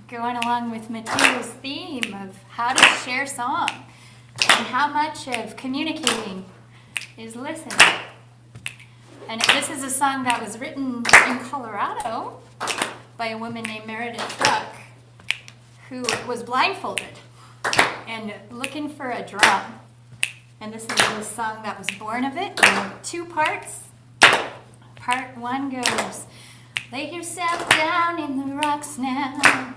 going along with Mateo's theme of how to share song and how much of communicating is listening. And this is a song that was written in Colorado by a woman named Meredith Duck, who was blindfolded and looking for a drum. And this is the song that was born of it in 2 parts. Part 1 goes, lay yourself down in the rocks now.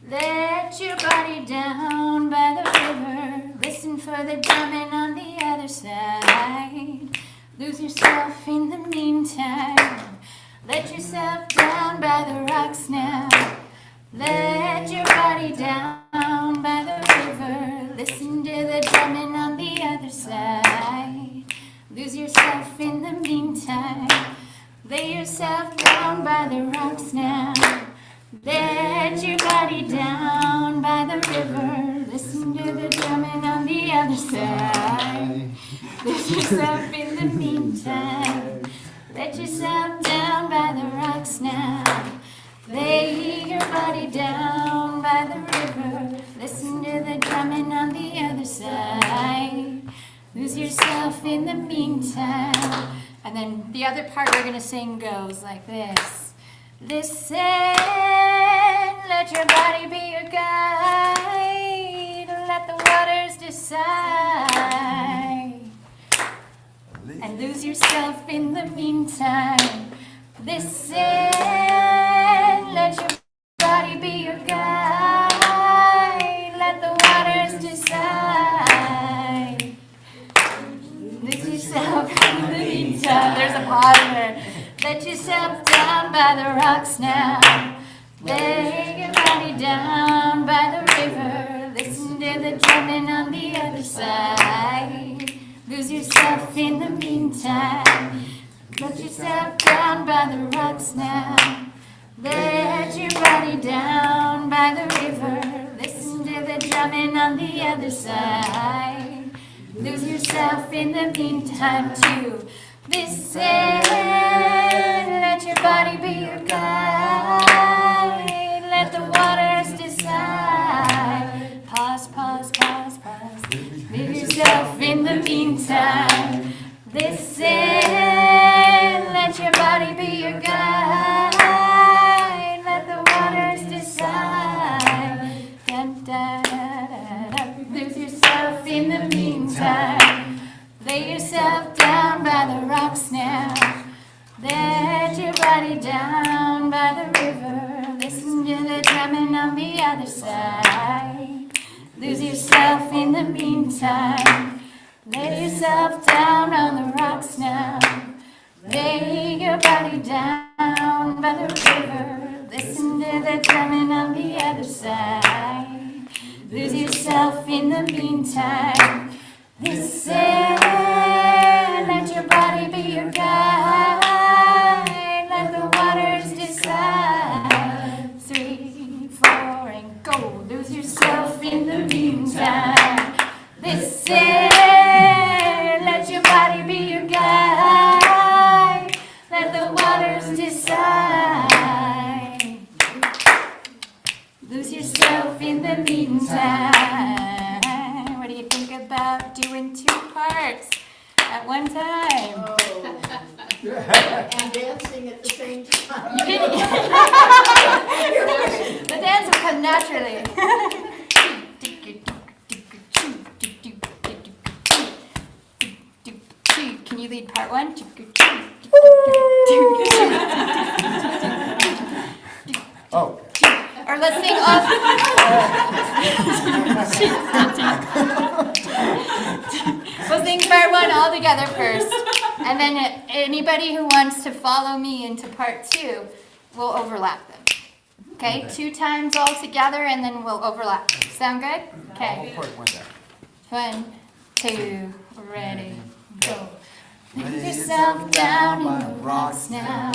Let your body down by the river. Listen for the drumming on the other side. Lose yourself in the meantime. Let yourself down by the rocks now. Let your body down by the river. Listen to the drumming on the other side. Lose yourself in the meantime. Lay yourself down by the rocks now. Let your body down by the river. Listen to the drumming on the other side. Lose yourself in the meantime. Let yourself down by the rocks now. Lay your body down by the river. Listen to the drumming on the other side. Lose yourself in the meantime. And then the other part we're going to sing goes like this. Listen, let your body be your guide. Let the waters decide. And lose yourself in the meantime. Listen, let your body be your guide. Let the waters decide. Lose yourself in the meantime. There's a pause there. Let yourself down by the rocks now. Lay your body down by the river. Listen to the drumming on the other side. Lose yourself in the meantime. Let yourself down by the rocks now. Let your body down by the river. Listen to the drumming on the other side. Lose yourself in the meantime too. Listen, let your body be your guide. Let the waters decide. Pause, pause, pause, pause. Leave yourself in the meantime. Listen, let your body be your guide. Let the waters decide. Dun, da, da, da, da. Lose yourself in the meantime. Lay yourself down by the rocks now. Let your body down by the river. Listen to the drumming on the other side. Lose yourself in the meantime. Lay yourself down on the rocks now. Lay your body down by the river. Listen to the drumming on the other side. Lose yourself yourself in the meantime. Listen, let your body be your guide. Let the waters decide. 3, 4, and go. Lose yourself in the meantime. Listen, let your body be your guide. Let the waters decide. Lose yourself in the meantime. What do you think about doing 2 parts at one time? And dancing at the same time. You didn't. The dance will come naturally. Can you lead part 1? Oh. Or let's sing off. We'll sing part 1 all together first. And then anybody who wants to follow me into part 2, we'll overlap them. Okay? 2 times all together and then we'll overlap. Sound good? Okay. 1, 2, ready, go. Lay yourself down in the rocks now.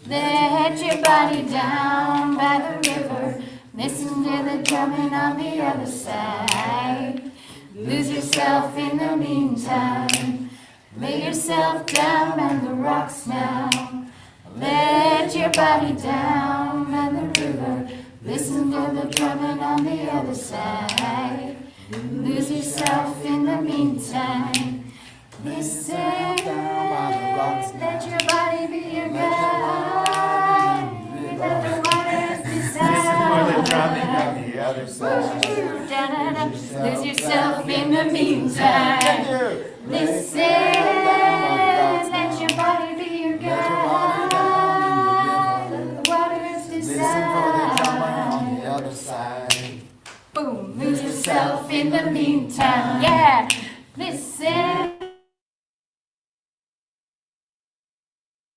Let your body down by the river. Listen to the drumming on the other side. Lose yourself in the meantime. Lay yourself down by the rocks now. Let your body down by the river. Listen to the drumming on the other side. Lose yourself in the meantime. Listen, let your body be your guide. Let the waters decide. Lose yourself in the meantime. Listen, let your body be your guide. Let the waters decide. Boom, lose yourself in the meantime. Yeah, listen.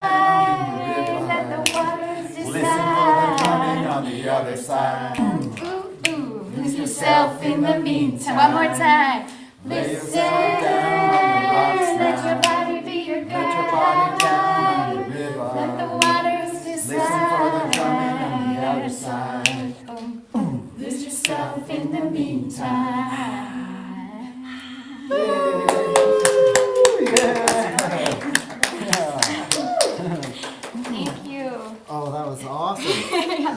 Let the waters decide. Ooh, ooh, lose yourself in the meantime. One more time. Listen, let your body be your guide. Let the waters decide. Boom, boom, lose yourself in the meantime. Thank you. Oh, that was awesome.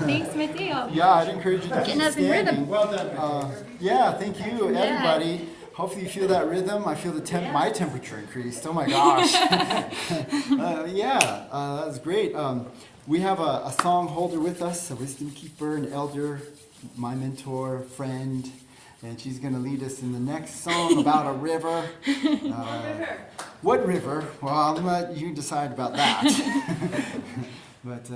Thanks, Mateo. Yeah, I'd encourage you to keep Getting us in rhythm. standing. Well done. Yeah, thank you, everybody. Hopefully you feel that rhythm. I feel my temperature increased. Oh my gosh. That was great. We have a song holder with us, a wisdom keeper, an elder, my mentor, friend, and she's going to lead us in the next song about a river. What river? Well, I'll let you decide about that. But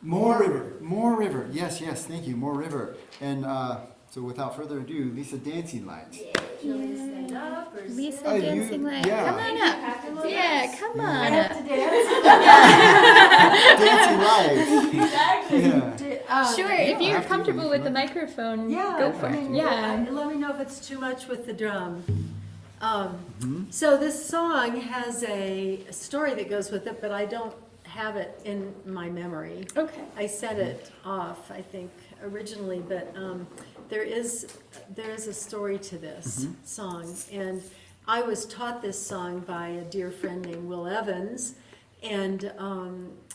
more river. Yes, thank you, more river. And so without further ado, Lisa Dancing Lights. Lisa Oh, Dancing Light. yeah. Come on up. Yeah, come on up. Dancing Lights. Yeah. Sure, if you're have to comfortable use with the the microphone, Yeah, go for I it. mean, Yeah. Let me know if it's too much with the drum. So this song has a story that goes with it, but I don't have it in my memory. Okay. I set it off, I think, originally, but there is a story to this song. And I was taught this song by a dear friend named Will Evans. And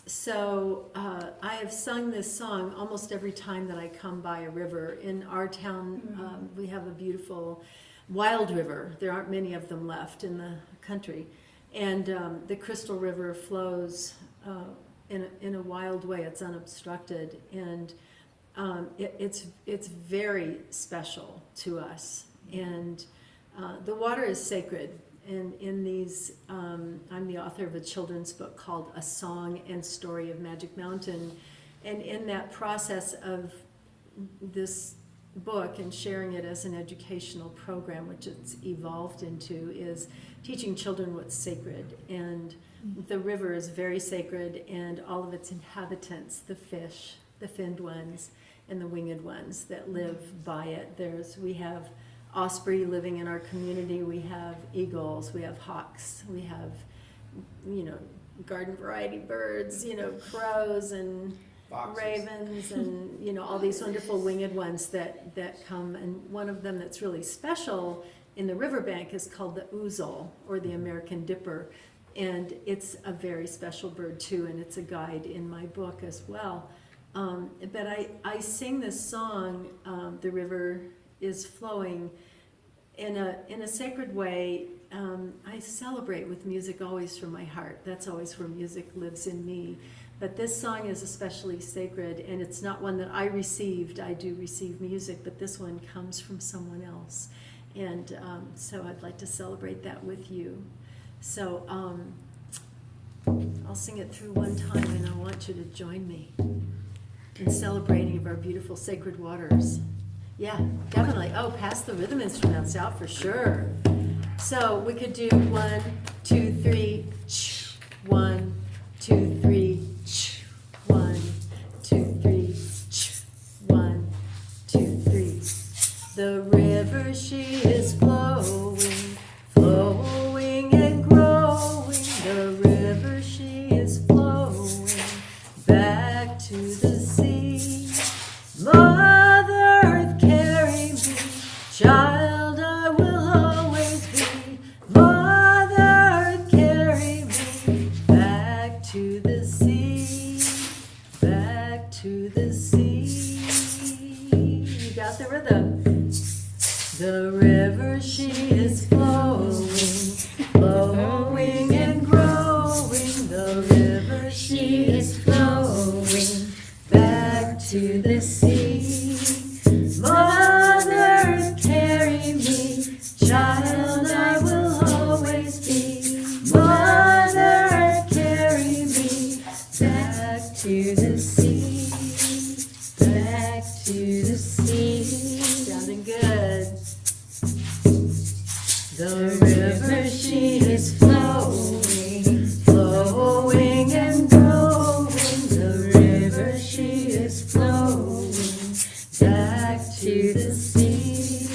so I have sung this song almost every time that I come by a river. In our town, we have a beautiful wild river. There aren't many of them left in the country. And the Crystal River flows in a wild way. It's unobstructed. And it's very special to us. And the water is sacred. And in these, I'm the author of a children's book called A Song and Story of Magic Mountain. And in that process of this book and sharing it as an educational program, which it's evolved into, is teaching children what's sacred. And the river is very sacred, and all of its inhabitants, the fish, the finned ones, and the winged ones that live by it. We have osprey living in our community, we have eagles, we have hawks, we have, garden variety birds, crows and ravens and, all these wonderful winged ones that come. And one of them that's really special in the riverbank is called the ouzel, or the American dipper. And it's a very special bird too, and it's a guide in my book as well. But I sing this song, The River is Flowing, in a sacred way. I celebrate with music always from my heart. That's always where music lives in me. But this song is especially sacred, and it's not one that I received. I do receive music, but this one comes from someone else. And so I'd like to celebrate that with you. So I'll sing it through one time, and I want you to join me in celebrating of our beautiful sacred waters. Yeah, definitely. Oh, pass the rhythm instruments out for sure. So we could do 1, 2, 3, 1, 2, 3, 1, 2, 3, 1, 2, 3. The river, she is flowing, flowing and growing. The river, she is flowing back to the sea. Mother Earth, carry me, child, I will always be. Mother Earth, carry me back to the sea, back to the sea. You got the rhythm. The river, she is flowing, flowing and growing. The river, she is flowing back to the sea. Mother Earth, carry me, child, I will always be. Mother Earth, carry me back to the sea, back to the sea. Sounding good. The river, she is flowing, flowing and growing. The river, she is flowing back to the sea.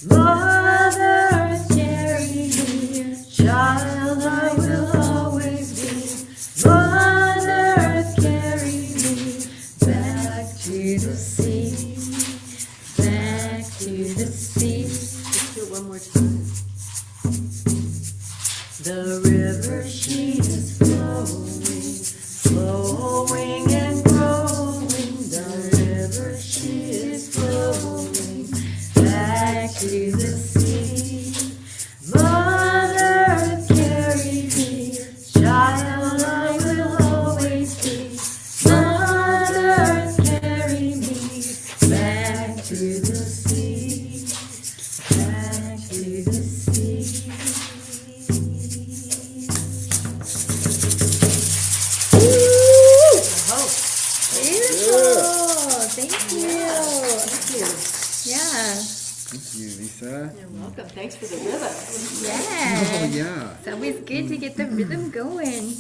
Mother Earth, carry me, child, I will always be. Mother Earth, carry me back to the sea, back to the sea. Let's do it one more time. The river, she is flowing, flowing and growing. The river, she is flowing back to the sea. Mother Earth, carry me, child, I will always be. Mother Earth, carry me back to the sea, back to the sea. Beautiful. Thank you. Thank you. Yeah. Thank you, Lisa. You're welcome. Thanks for the rhythm. Oh, Yeah. yeah. It's always good to get the rhythm going.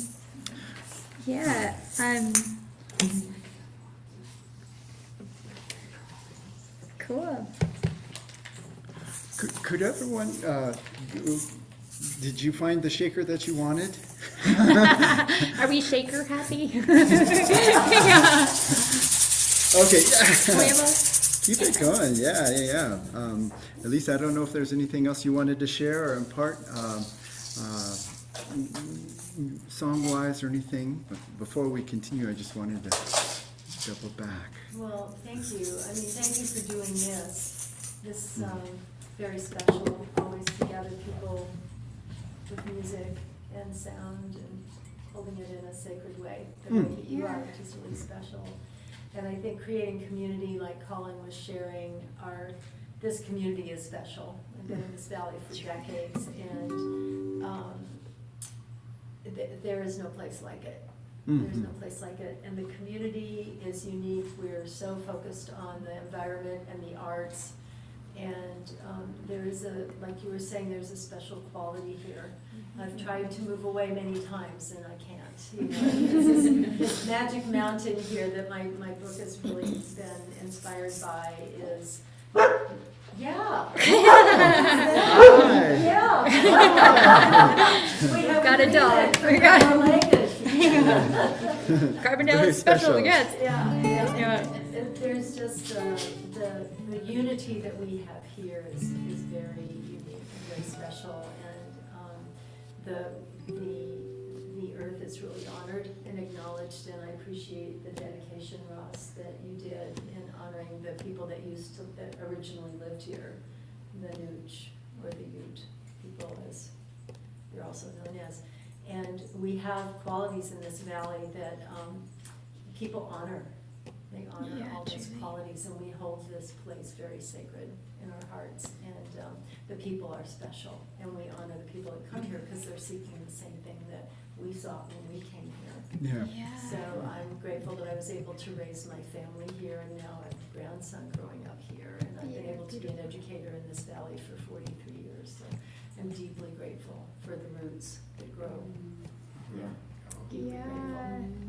Yeah. Cool. Could everyone, did you find the shaker that you wanted? Are we shaker happy? Okay. Huevos? Keep it going. Yeah. At least I don't know if there's anything else you wanted to share or impart, song-wise or anything. But before we continue, I just wanted to double back. Well, thank you. I mean, thank you for doing this. This very special, always to gather people with music and sound and holding it in a sacred way, the way that you are, which is really special. And I think creating community, like Colin was sharing, this community is special. I've been in this valley for decades, and there is no place like it. There's no place like it. And the community is unique. We're so focused on the environment and the arts. And there is like you were saying, there's a special quality here. I've tried to move away many times and I can't. You know, it's this magic mountain here that my book has really been inspired by is, yeah. Yeah. We have Got a dog. agreement. We got- Four-legged. Carbondale Very is special, special. yes. Yeah, Yeah. yeah. There's just the unity that we have here is very unique and very special, and the earth is really honored and acknowledged, and I appreciate the dedication, Ross, that you did in honoring the people that originally lived here, the Nooch or the Ute people, as you're also known as. And we have qualities in this valley that people honor. They honor Yeah, all those truly. qualities, and we hold this place very sacred in our hearts. And the people are special, and we honor the people that come here because they're seeking the same thing that we sought when we came here. Yeah. So I'm grateful that I was able to raise my family here, and now I have a grandson growing up here, and I've been Yeah, able to be an educator in this valley for 43 years. So I'm deeply grateful for the roots that grow. Yeah. Deeply Yeah.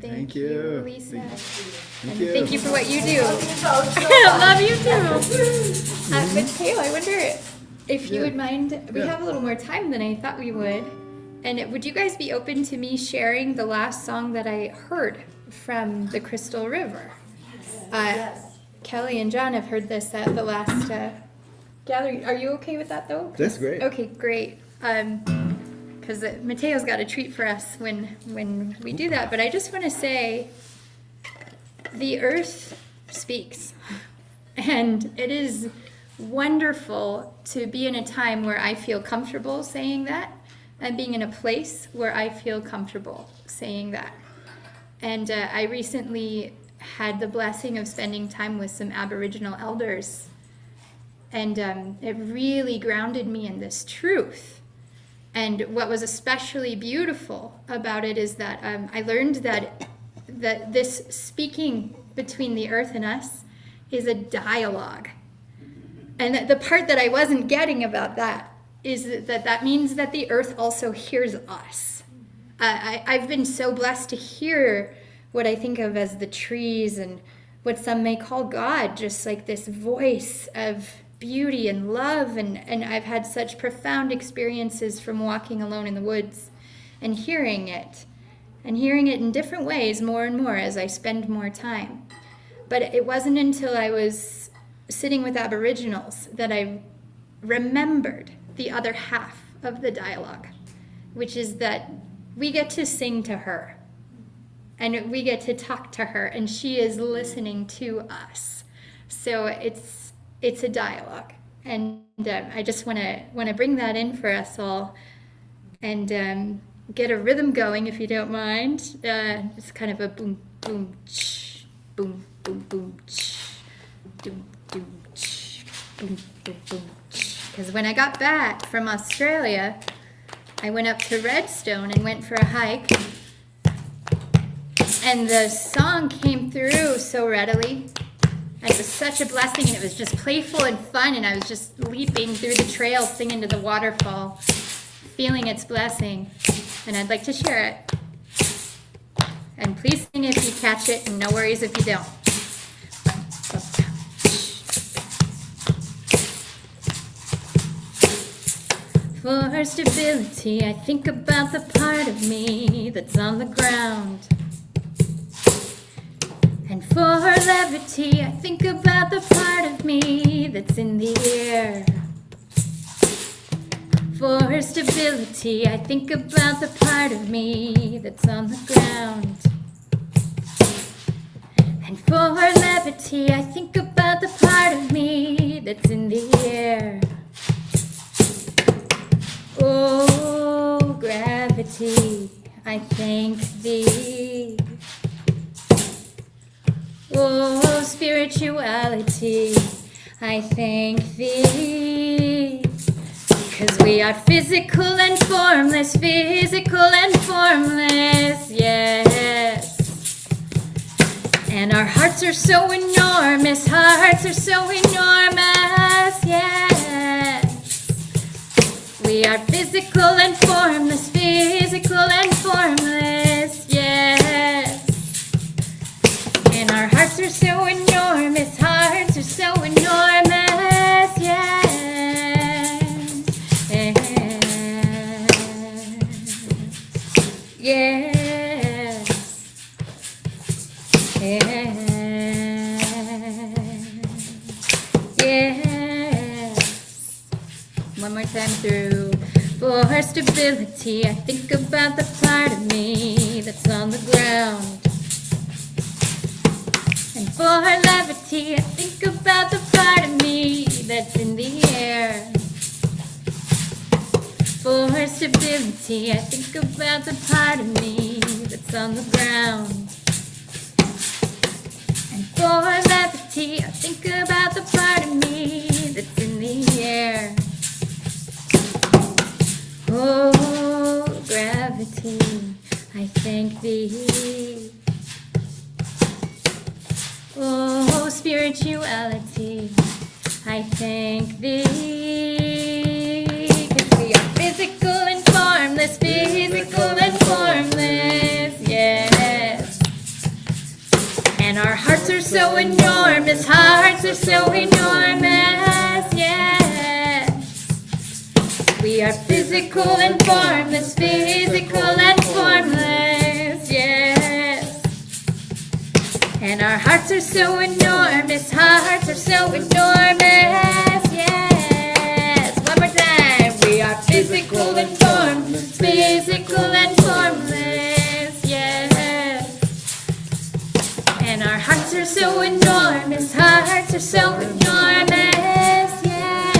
grateful. Thank you. Lisa. Thank Thank And you. thank you for what you do. you. Love you too. Mateo, I wonder if you Yeah. would mind, we Yeah. have a little more time than I thought we would. And would you guys be open to me sharing the last song that I heard from the Crystal River? Yes. Kelly and John have heard this at the last gathering. Are you okay with that though? That's great. Okay, great. Because Mateo's got a treat for us when we do that. But I just want to say, the earth speaks, and it is wonderful to be in a time where I feel comfortable saying that, and being in a place where I feel comfortable saying that. And I recently had the blessing of spending time with some Aboriginal elders, and it really grounded me in this truth. And what was especially beautiful about it is that I learned that this speaking between the earth and us is a dialogue. And that the part that I wasn't getting about that is that means that the earth also hears us. I've been so blessed to hear what I think of as the trees and what some may call God, just like this voice of beauty and love, and I've had such profound experiences from walking alone in the woods and hearing it in different ways more and more as I spend more time. But it wasn't until I was sitting with Aboriginals that I remembered the other half of the dialogue, which is that we get to sing to her and we get to talk to her, and she is listening to us. So it's a dialogue, and I just want to bring that in for us all, and get a rhythm going, if you don't mind. It's kind of a boom boom ch, boom boom boom ch, doom doom ch, boom boom boom ch. Because when I got back from Australia, I went up to Redstone and went for a hike, and the song came through so readily. It was such a blessing, and it was just playful and fun, and I was just leaping through the trail, singing to the waterfall, feeling its blessing, and I'd like to share it. And please sing if you catch it, and no worries if you don't. For stability, I think about the part of me that's on the ground. And for levity, I think about the part of me that's in the air. For stability, I think about the part of me that's on the ground. And for levity, I think about the part of me that's in the air. Oh, gravity, I thank thee. Oh, spirituality, I thank thee. 'Cause we are physical and formless, yes. And our hearts are so enormous, yes. We are physical and formless, yes. And our hearts are so enormous, yes. Yes. Yes. One more time through. For stability, I think about the part of me that's on the ground. And for levity, I think about the part of me that's in the air. For stability, I think about the part of me that's on the ground. And for levity, I think about the part of me that's in the air. Oh, gravity, I thank thee. Oh, spirituality, I thank thee. 'Cause we are physical and formless, yes. And our hearts are so enormous, yes. We are physical and formless, yes. And our hearts are so enormous, yes. One more time. We are physical and formless, yes. And our hearts are so enormous, yes.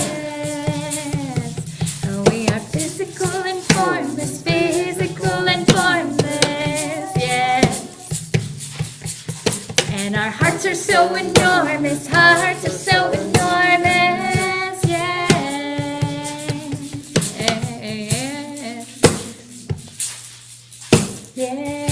And we are physical and formless, yes. And our hearts are so enormous, yes. Yes.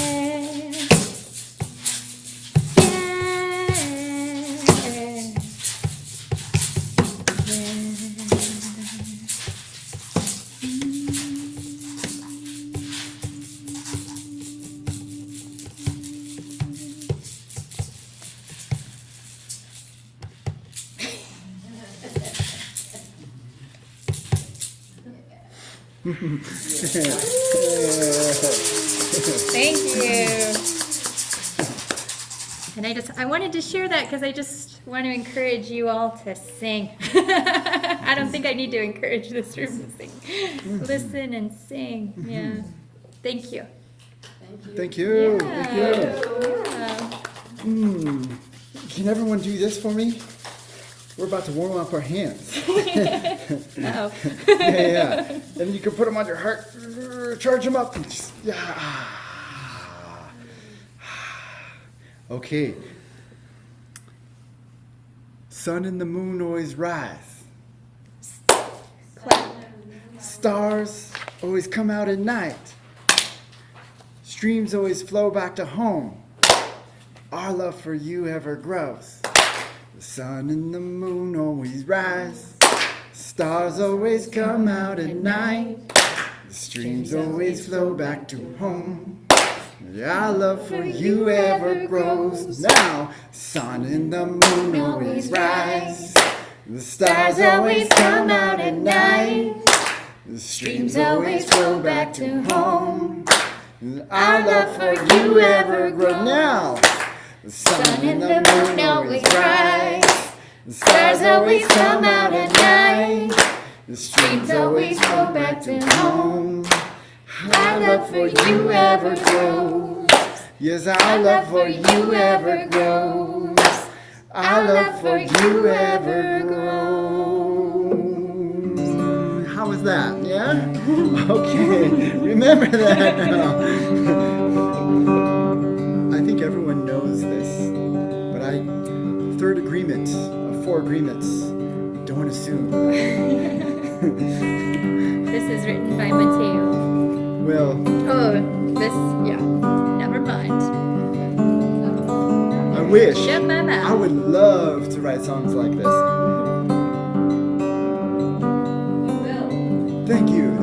Thank you. And I wanted to share that because I just want to encourage you all to sing. I don't think I need to encourage this room to sing. Listen and sing. Yeah. Thank you. Thank you. Yeah. Can everyone do this for me? We're about to warm up our hands. Oh. Yeah. And you can put them on your heart, charge them up. And just, yeah. Okay. Sun and the moon always rise. Stars always come out at night. Streams always flow back to home. Our love for you ever grows. The sun and the moon always rise. Stars always come out at night. The streams always flow back to home. Our love for you ever grows. Now, sun and the moon always rise. The stars always come out at night. The streams always flow back to home. Our love for you ever grows. Now, the sun and the moon always rise. The stars always come out at night. The streams always flow back to home. Our love for you ever grows. Yes, our love for you ever grows. Our love for you ever grows. How was that? Yeah? Okay. Remember that now. I think everyone knows this, but third agreement of 4 agreements. Don't assume. This is written by Mateo. Well, Yeah. Never mind. I wish. Shut my mouth. I would love to write songs like this. Thank you.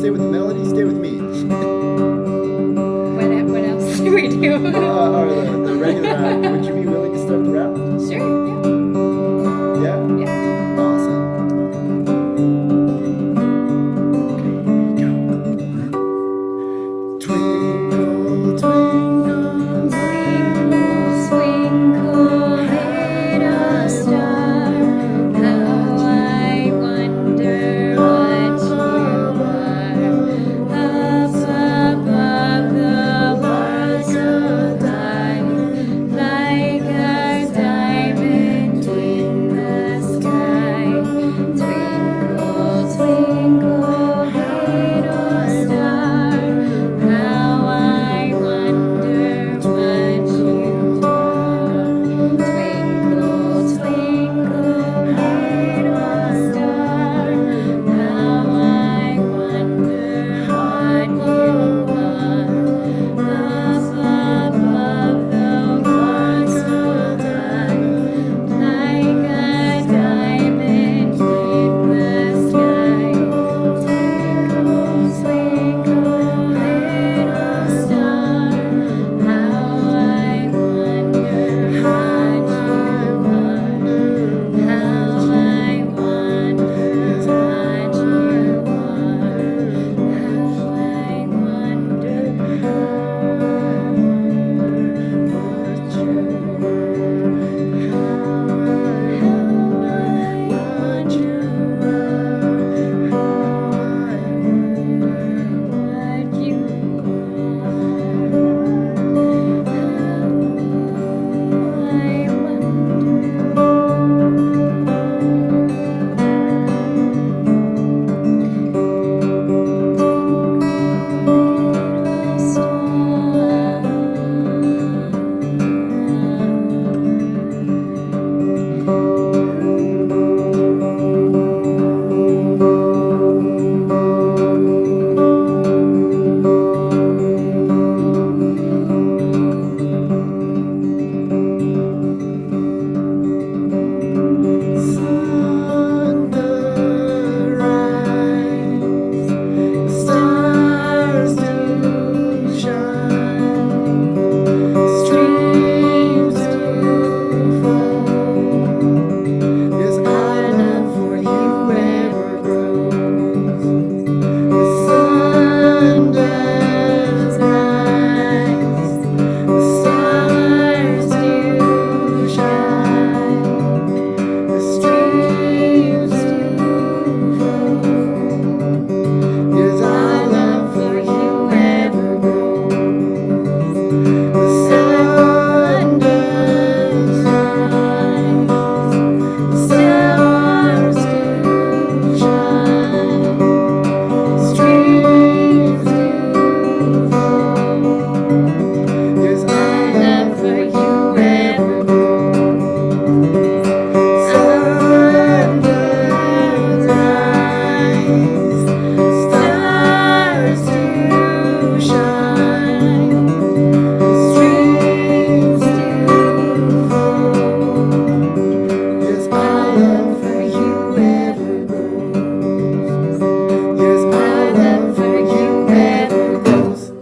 stay with the melody, stay with me. What else do we do? Or the regular, would you be willing to start the rap? Sure, Yeah? yeah. Awesome. Okay, here we go. Twinkle, twinkle, Twinkle, twinkle, little star, how I wonder what you are. Up above the world so high, like a diamond in the sky. Twinkle, twinkle, little star, how I wonder what you are. Twinkle, twinkle, little star, how I wonder what you are. Up above the world so high, like a diamond in the sky. Twinkle, twinkle, little star, how I wonder what you are. How I wonder what you Stars do shine, streams do flow. Yes, our love for you ever grows. The sun does rise, the stars do shine, the streams do flow. Yes, our love for you ever grows. The sun does rise, the stars do shine, streams do flow. Yes, our love for you ever grows. Sun does rise, stars do shine, streams do flow. Yes, our love for you ever grows. Yes, our love for you ever grows.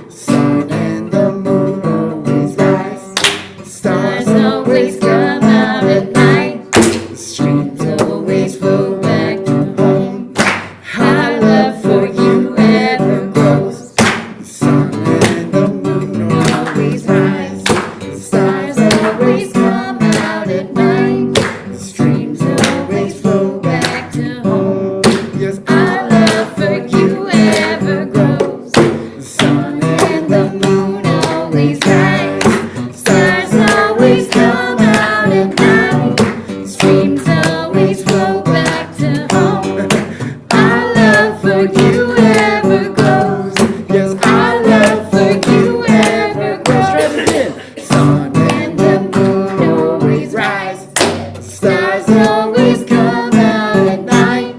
Sun and the moon always rise, stars always come out at night, the streams always flow back to home. Our love for you ever grows. The sun and the moon always rise, the stars always come out at night, the streams always flow back to home. Yes, our love for you ever grows. The sun and the moon always rise, stars always come out at night, streams always flow back to home. Our love for you ever grows. Yes, our love for you ever grows. Try it again. Sun and the moon always rise, stars always come out at night,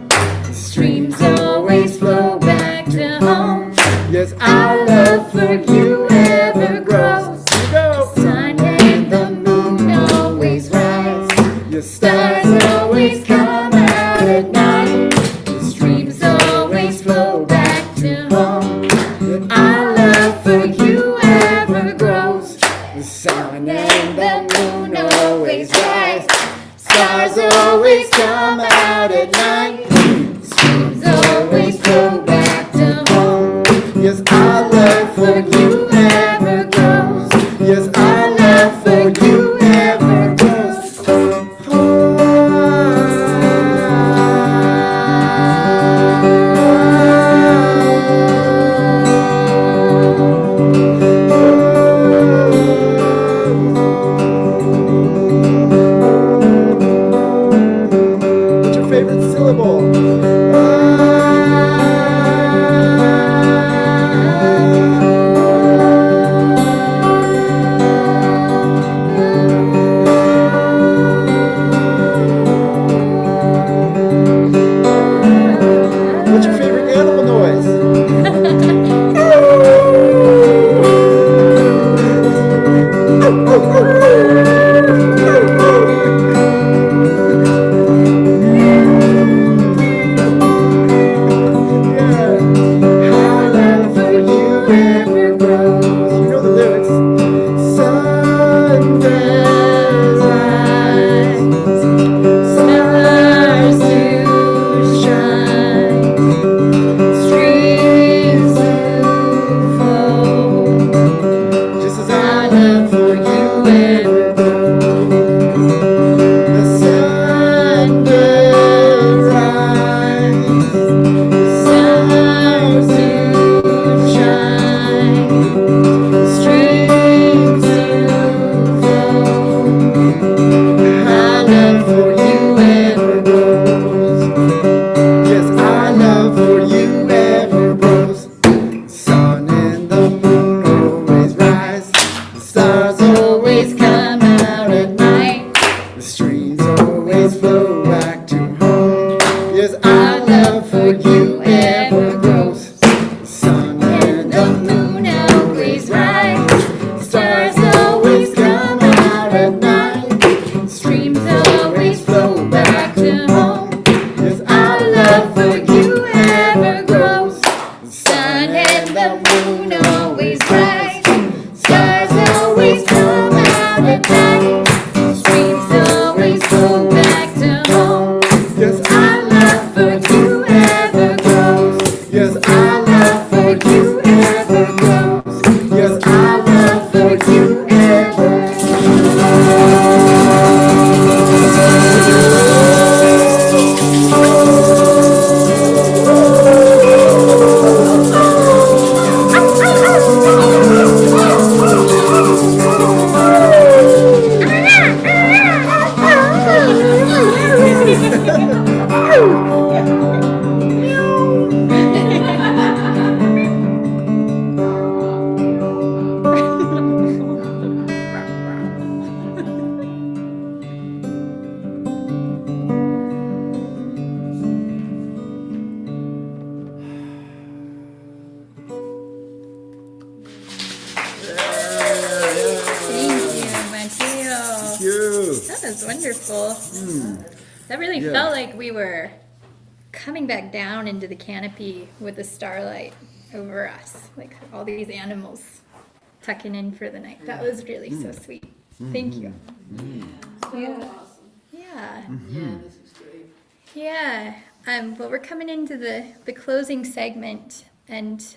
the streams always flow back to home. Yes, our love for you ever grows. Sun and the moon always rise, your stars always come out at night, the streams always flow the moon always bright, stars always come out at night, streams always flow back to home. Yes, Our love for you ever grows. yes, Our love for you ever grows. yes, Our love for you ever Thank you, Mateo. you. That was wonderful. That really Yeah. felt like we were coming back down into the canopy with the starlight over us, like all these animals tucking in for the night. That was really so sweet. Thank you. Yeah. Yeah. Yeah. Well, we're coming into the closing segment, and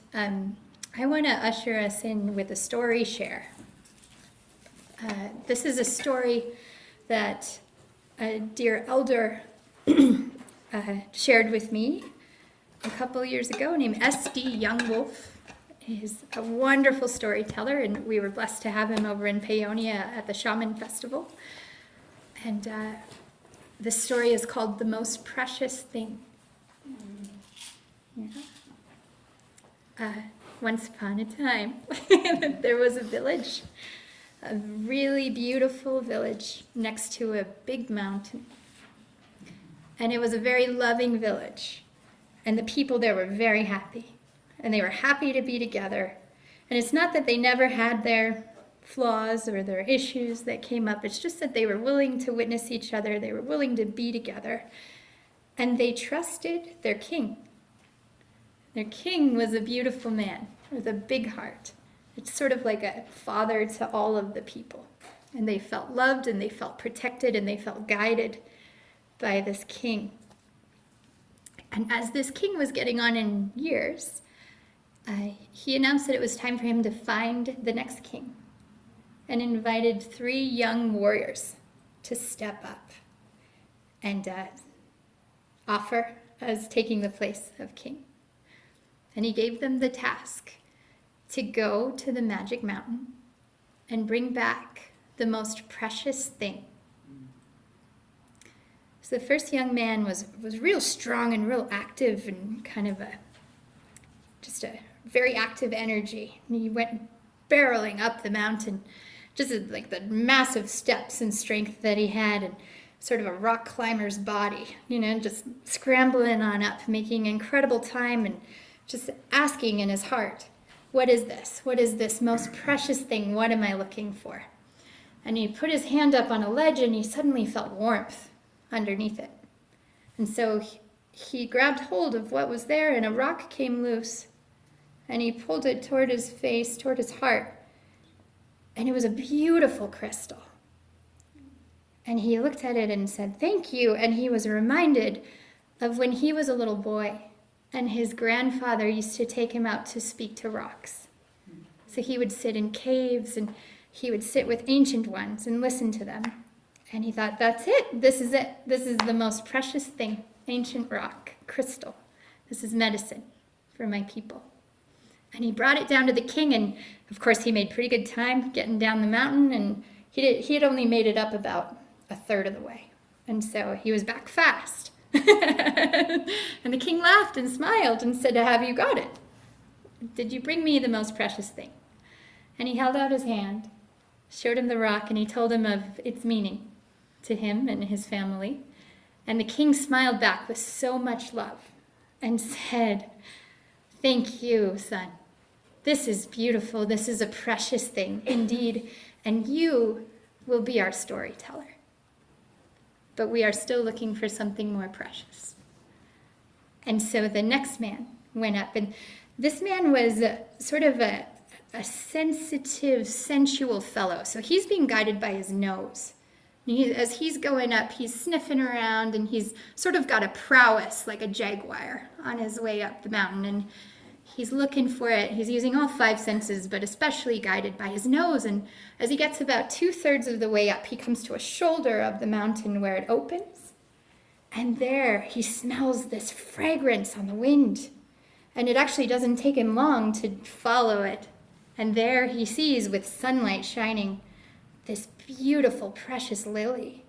I want to usher us in with a story share. This is a story that a dear elder shared with me a couple years ago, named S.D. Youngwolf. He's a wonderful storyteller, and we were blessed to have him over in Paonia at the Shaman Festival. And this story is called The Most Precious Thing. Yeah. Once upon a time, there was a village, a really beautiful village next to a big mountain. And it was a very loving village. And the people there were very happy. And they were happy to be together. And it's not that they never had their flaws or their issues that came up. It's just that they were willing to witness each other. They were willing to be together. And they trusted their king. Their king was a beautiful man with a big heart. It's sort of like a father to all of the people. And they felt loved, and they felt protected, and they felt guided by this king. And as this king was getting on in years, he announced that it was time for him to find the next king, and invited 3 young warriors to step up and offer as taking the place of king. And he gave them the task to go to the magic mountain and bring back the most precious thing. So the first young man was real strong and real active, and kind of just a very active energy. And he went barreling up the mountain, just like the massive steps and strength that he had, and sort of a rock climber's body, just scrambling on up, making incredible time, and just asking in his heart, what is this? What is this most precious thing? What am I looking for? And he put his hand up on a ledge, and he suddenly felt warmth underneath it. And so he grabbed hold of what was there, and a rock came loose, and he pulled it toward his face, toward his heart. And it was a beautiful crystal. And he looked at it and said, thank you. And he was reminded of when he was a little boy, and his grandfather used to take him out to speak to rocks. So he would sit in caves, and he would sit with ancient ones and listen to them. And he thought, that's it. This is it. This is the most precious thing. Ancient rock, crystal. This is medicine for my people. And he brought it down to the king, and of course he made pretty good time getting down the mountain, and he had only made it up about a third of the way. And so he was back fast. And the king laughed and smiled and said, have you got it? Did you bring me the most precious thing? And he held out his hand, showed him the rock, and he told him of its meaning to him and his family. And the king smiled back with so much love and said, thank you, son. This is beautiful. This is a precious thing indeed. And you will be our storyteller. But we are still looking for something more precious. And so the next man went up, and This man was sort of a sensitive, sensual fellow. So he's being guided by his nose. As he's going up, he's sniffing around and he's sort of got a prowess like a jaguar on his way up the mountain. And he's looking for it. He's using all 5 senses, but especially guided by his nose. And as he gets about 2/3 of the way up, he comes to a shoulder of the mountain where it opens. And there he smells this fragrance on the wind. And it actually doesn't take him long to follow it. And there he sees, with sunlight shining, this beautiful, precious lily.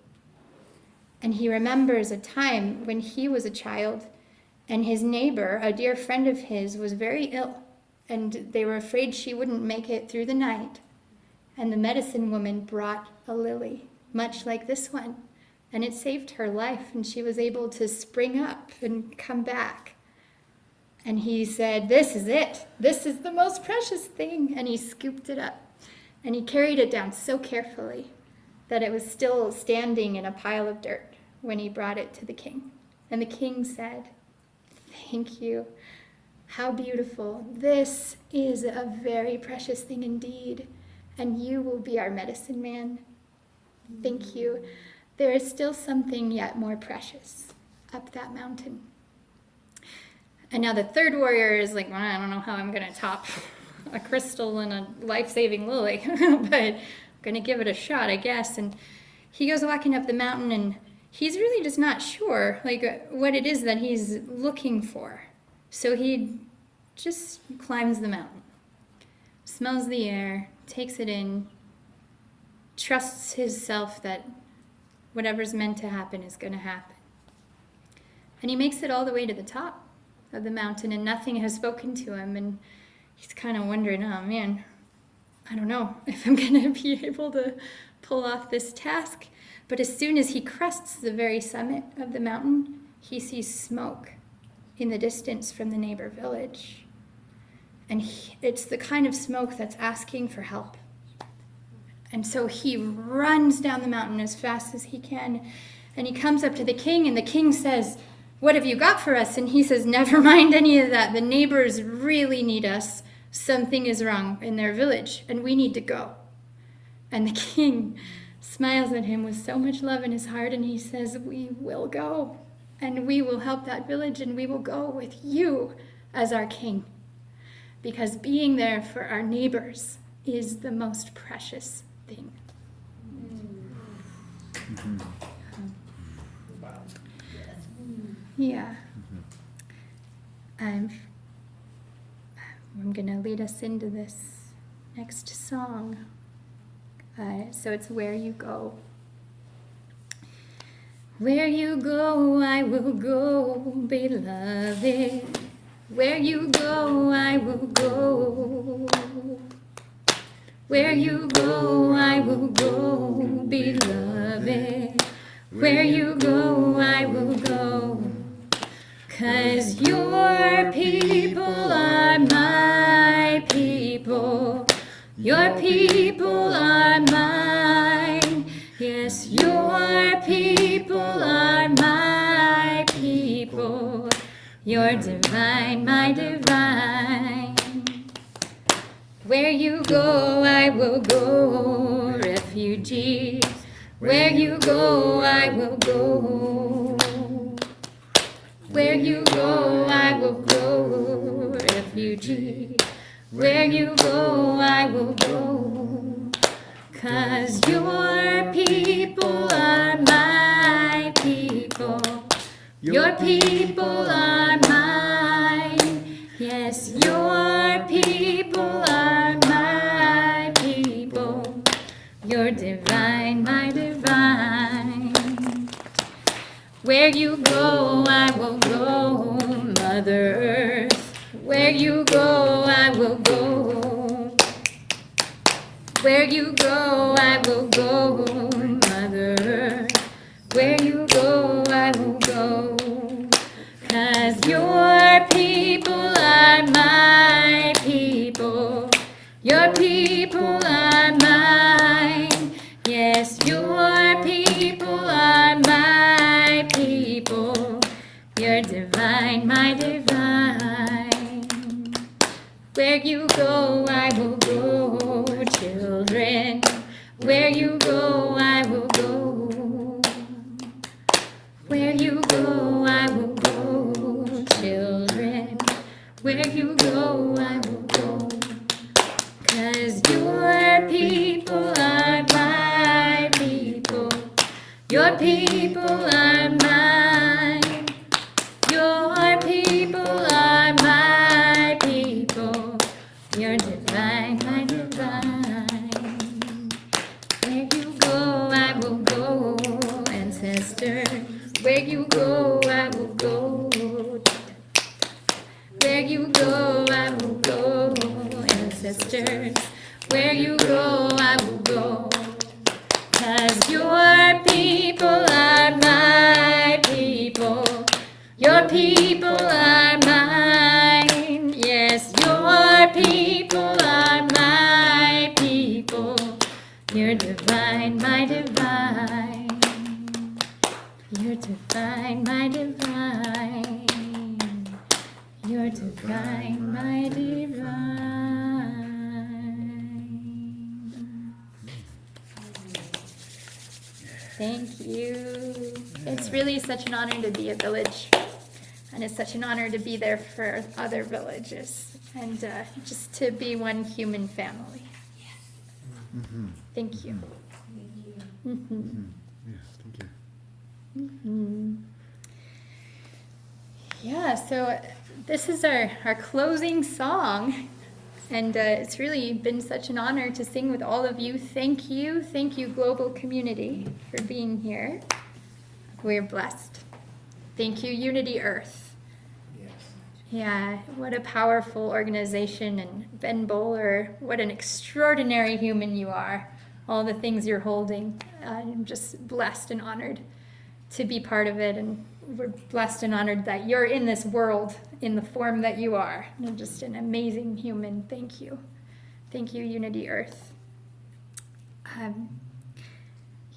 And he remembers a time when he was a child and his neighbor, a dear friend of his, was very ill. And they were afraid she wouldn't make it through the night. And the medicine woman brought a lily, much like this one. And it saved her life, and she was able to spring up and come back. And he said, "This is it. This is the most precious thing." And he scooped it up. And he carried it down so carefully that it was still standing in a pile of dirt when he brought it to the king. And the king said, "Thank you. How beautiful. This is a very precious thing indeed. And you will be our medicine man. Thank you. There is still something yet more precious up that mountain." And now the third warrior is like, well, I don't know how I'm going to top a crystal and a life-saving lily, but I'm going to give it a shot, I guess. And he goes walking up the mountain, and he's really just not sure like what it is that he's looking for. So he just climbs the mountain, smells the air, takes it in, trusts himself that whatever's meant to happen is going to happen. And he makes it all the way to the top of the mountain, and nothing has spoken to him. And he's kind of wondering, oh man, I don't know if I'm going to be able to pull off this task. But as soon as he crests the very summit of the mountain, he sees smoke in the distance from the neighbor village. And it's the kind of smoke that's asking for help. And so he runs down the mountain as fast as he can. And he comes up to the king, and the king says, "What have you got for us?" And he says, "Never mind any of that. The neighbors really need us. Something is wrong in their village, and we need to go." And the king smiles at him with so much love in his heart, and he says, "We will go, and we will help that village, and we will go with you as our king. Because being there for our neighbors is the most precious thing." Yeah. I'm going to lead us into this next song. So it's Where You Go. Where you go, I will go, beloved. Where you go, I will go. Where you go, I will go, beloved. Where you go, I will go. 'Cause your people are my people. Your people are mine. Yes, your people are my people. You're divine, my divine. Where you go, I will go, refugees. Where you go, I will go. Where you go, I will go, refugee. Where you go, I will go. 'Cause your people are my people. Your people are mine. Yes, your people are my people. You're divine, my divine. Where you go, I will go, Mother Earth. Where you go, I will go. Where you go, I will go, Mother Earth. Where you go, I will go. 'Cause your people are my people. Your people are mine. Yes, your people are my people. You're divine, my divine. Where you go, I will go, children. Where you go, I will go. Where you go, I will go, children. Where you go, I will go. 'Cause your people are my people. Your people are mine. Your people are my people. You're divine, my divine. Where you go, I will go, ancestors. Where you go, I will go. Where you go, I will go, ancestors. Where you go, I will go. 'Cause your people are my people. Your people are mine. Yes, your people are my people. You're divine, my divine. You're divine, my divine. You're divine, my divine. Thank you. It's really such an honor to be a village, and it's such an honor to be there for other villages, and just to be one human family. Thank you. Mhm. Yeah, thank you. Yeah, so this is our closing song, and it's really been such an honor to sing with all of you. Thank you, global community, for being here. We're blessed. Thank you, Unity Earth. Yeah, what a powerful organization, and Ben Bowler, what an extraordinary human you are. All the things you're holding, I'm just blessed and honored to be part of it, and we're blessed and honored that you're in this world in the form that you are. You're just an amazing human. Thank you. Thank you, Unity Earth.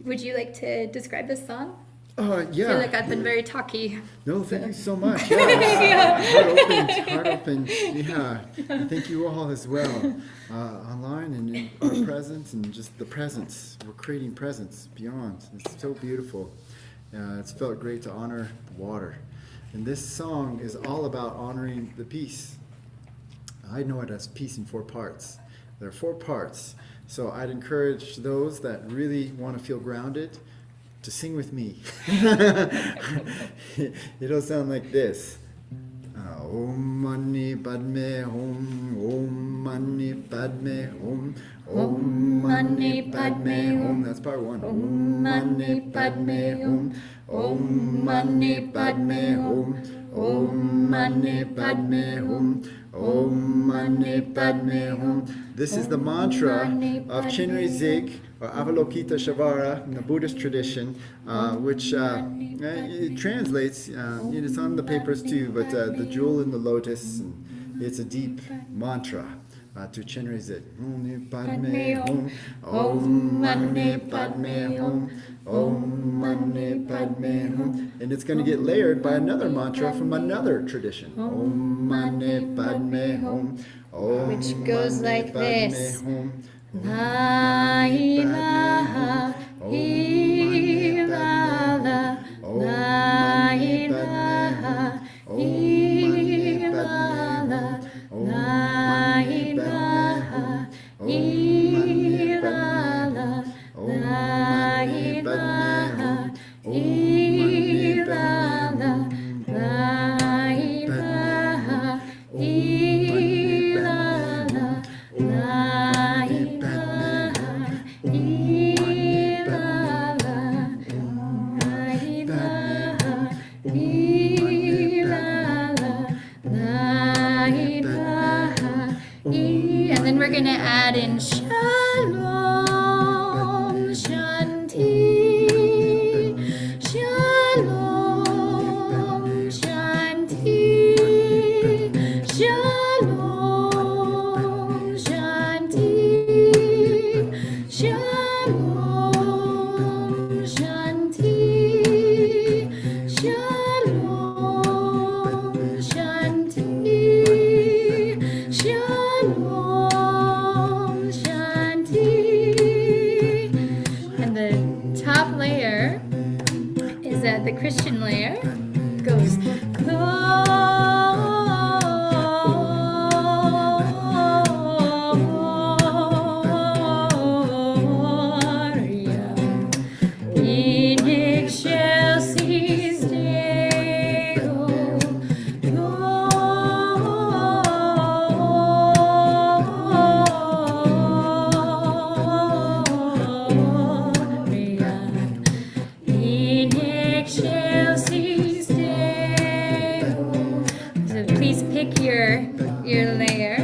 Would you like to describe this song? I Yeah. feel like I've been very talky. No, thank you so much. Yeah. Heart open. Yeah. And thank you all as well, online and in our presence, and just the presence. We're creating presence beyond. It's so beautiful. It's felt great to honor the water. And this song is all about honoring the peace. I know it as peace in 4 parts. There are 4 parts. So I'd encourage those that really want to feel grounded to sing with me. It'll sound like this. Om Mani Padme Hum, Om Mani Padme Hum, Om Mani Padme Hum. That's part 1. Om Mani Padme Hum, Om Mani Padme Hum, Om Mani Padme Hum, Om Mani Padme Hum. This is the mantra of Chenrezig Zig, or Avalokiteshvara in the Buddhist tradition, which it translates, it's on the papers too, but the jewel in the lotus, and it's a deep mantra to Chenrezig Zig. Om Padme Hum, Om Mani Padme Hum, Om Mani Padme Hum. And it's going to get layered by another mantra from another tradition. Om Mani Padme Hum, Which goes like this. Hum. La ilaha illallah, la ilaha illallah, la ilaha illallah, la ilaha illallah, la ilaha illallah, la ilaha illallah, la ilaha illallah, la ilaha and then we're gonna add in Shalom Shanti, Shalom Shanti, Shalom Shanti, Shalom Shanti, Shalom Shanti, Shalom your layer.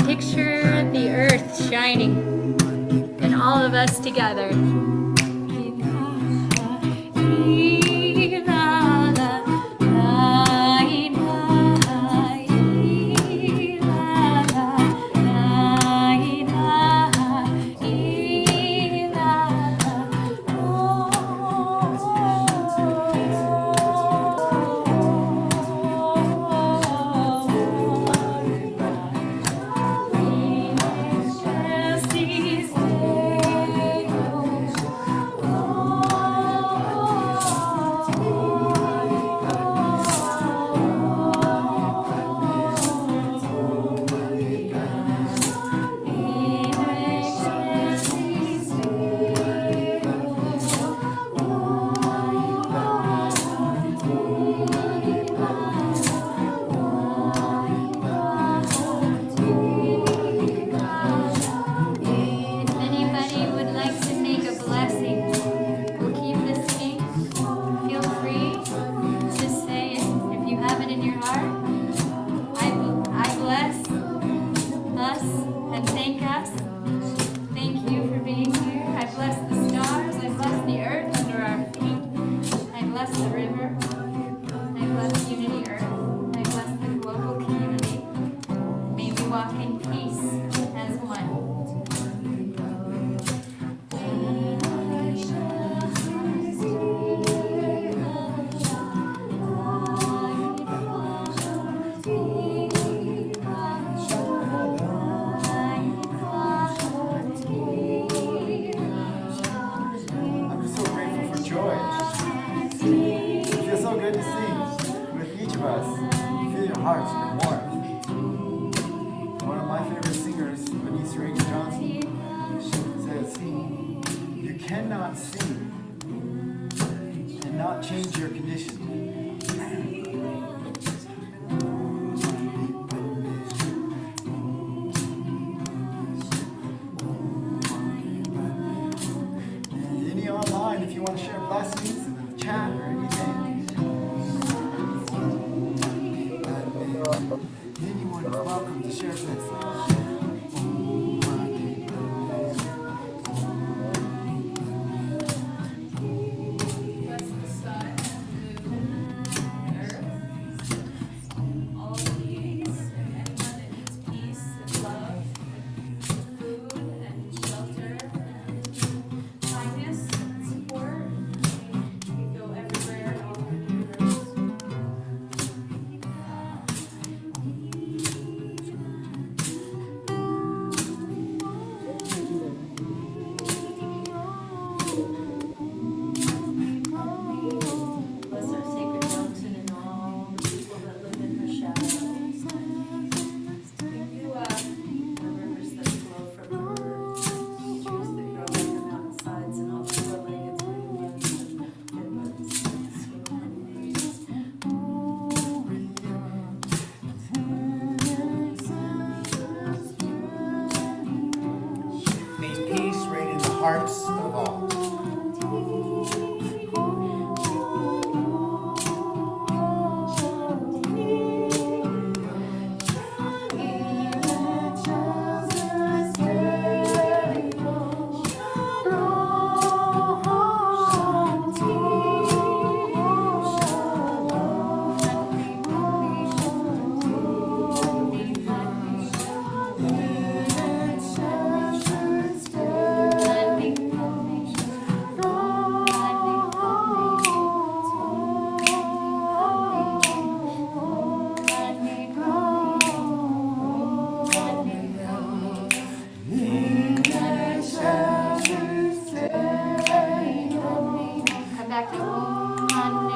Picture the earth shining and all of us together. Cannot sing and not change your condition. And any online, if you want to share blessings in the chat or anything, anyone is welcome to share blessings. Thank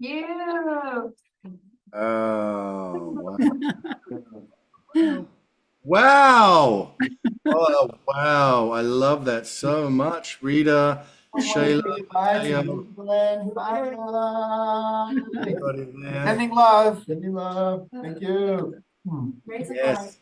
you. Oh, wow. Wow. Oh, wow. I love that so much. Rita, Shayla, Mateo, everybody there. Sending love. Sending love. Thank you. Yes.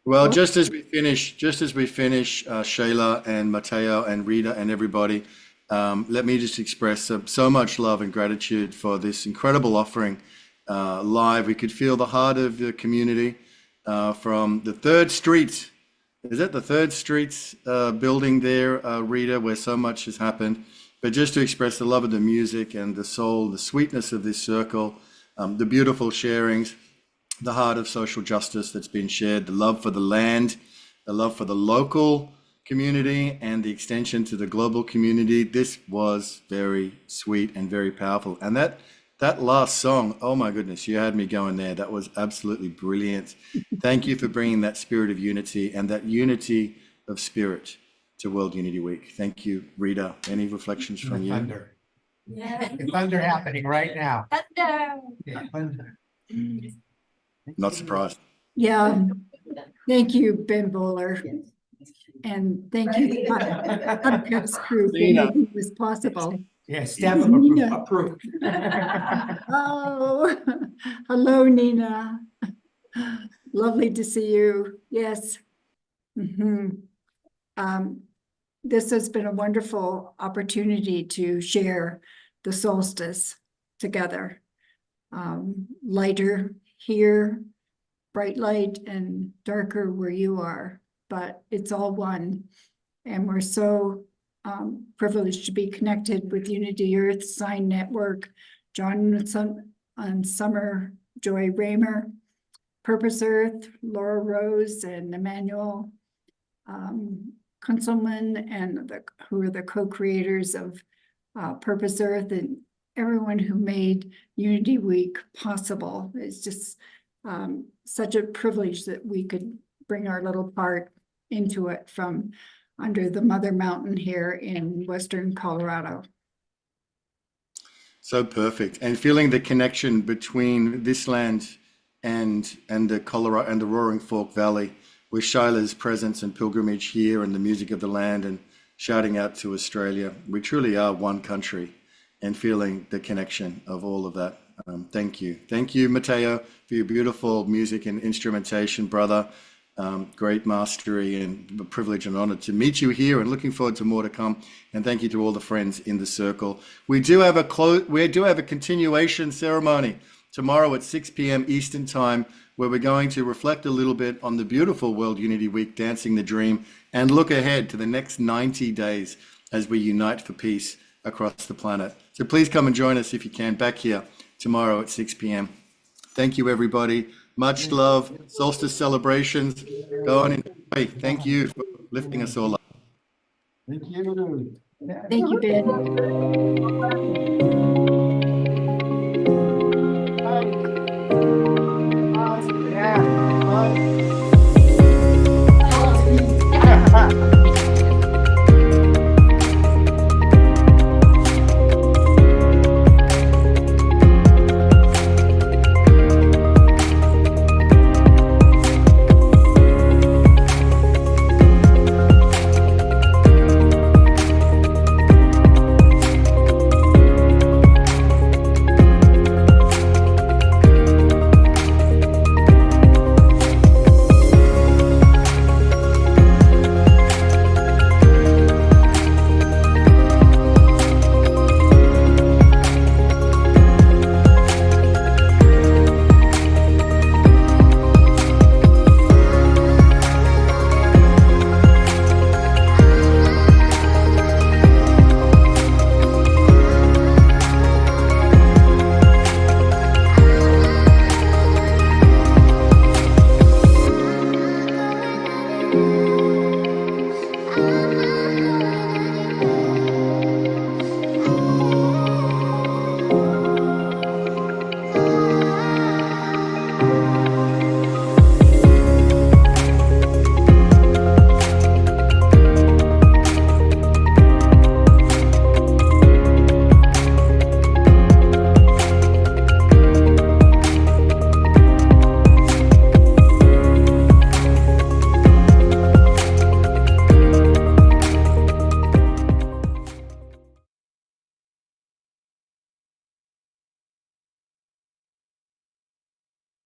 Well, just as we finish, Shayla and Mateo and Rita and everybody, let me just express so much love and gratitude for this incredible offering live. We could feel the heart of the community from the Third Street. Is that the Third Street building there, Rita, where so much has happened? But just to express the love of the music and the soul, the sweetness of this circle, the beautiful sharings, the heart of social justice that's been shared, the love for the land, the love for the local community, and the extension to the global community. This was very sweet and very powerful. And that last song, oh my goodness, you had me going there. That was absolutely brilliant. Thank you for bringing that spirit of unity and that unity of spirit to World Unity Week. Thank you, Rita. Any reflections from you? Thunder. Thunder happening right now. Thunder. Yeah, thunder. Not surprised. Yeah, thank you, Ben Bowler. And thank you, podcast crew, for Nina. making this possible. Yeah, stamp of Nina. approved. Oh, hello, Nina. Lovely to see you. Yes. Mhm. This has been a wonderful opportunity to share the solstice together. Lighter here, bright light, and darker where you are, but it's all one. And we're so privileged to be connected with Unity Earth Sign Network, John and Summer Joy Raymer, Purpose Earth, Laura Rose and Emmanuel Kunzelman, and who are the co-creators of Purpose Earth, and everyone who made Unity Week possible. It's just such a privilege that we could bring our little part into it from under the Mother Mountain here in Western Colorado. So perfect. And feeling the connection between this land and the Colorado and the Roaring Fork Valley, with Shaila's presence and pilgrimage here and the music of the land, and shouting out to Australia. We truly are one country, and feeling the connection of all of that. Thank you. Thank you, Mateo, for your beautiful music and instrumentation, brother. Great mastery, and a privilege and honor to meet you here, and looking forward to more to come. And thank you to all the friends in the circle. We do have a continuation ceremony tomorrow at 6 p.m. Eastern Time, where we're going to reflect a little bit on the beautiful World Unity Week, Dancing the Dream, and look ahead to the next 90 days as we unite for peace across the planet. So please come and join us if you can, back here tomorrow at 6 p.m. Thank you, everybody. Much love. Solstice celebrations. Go on and enjoy. Thank you for lifting us all up. Thank you. Thank you, Ben.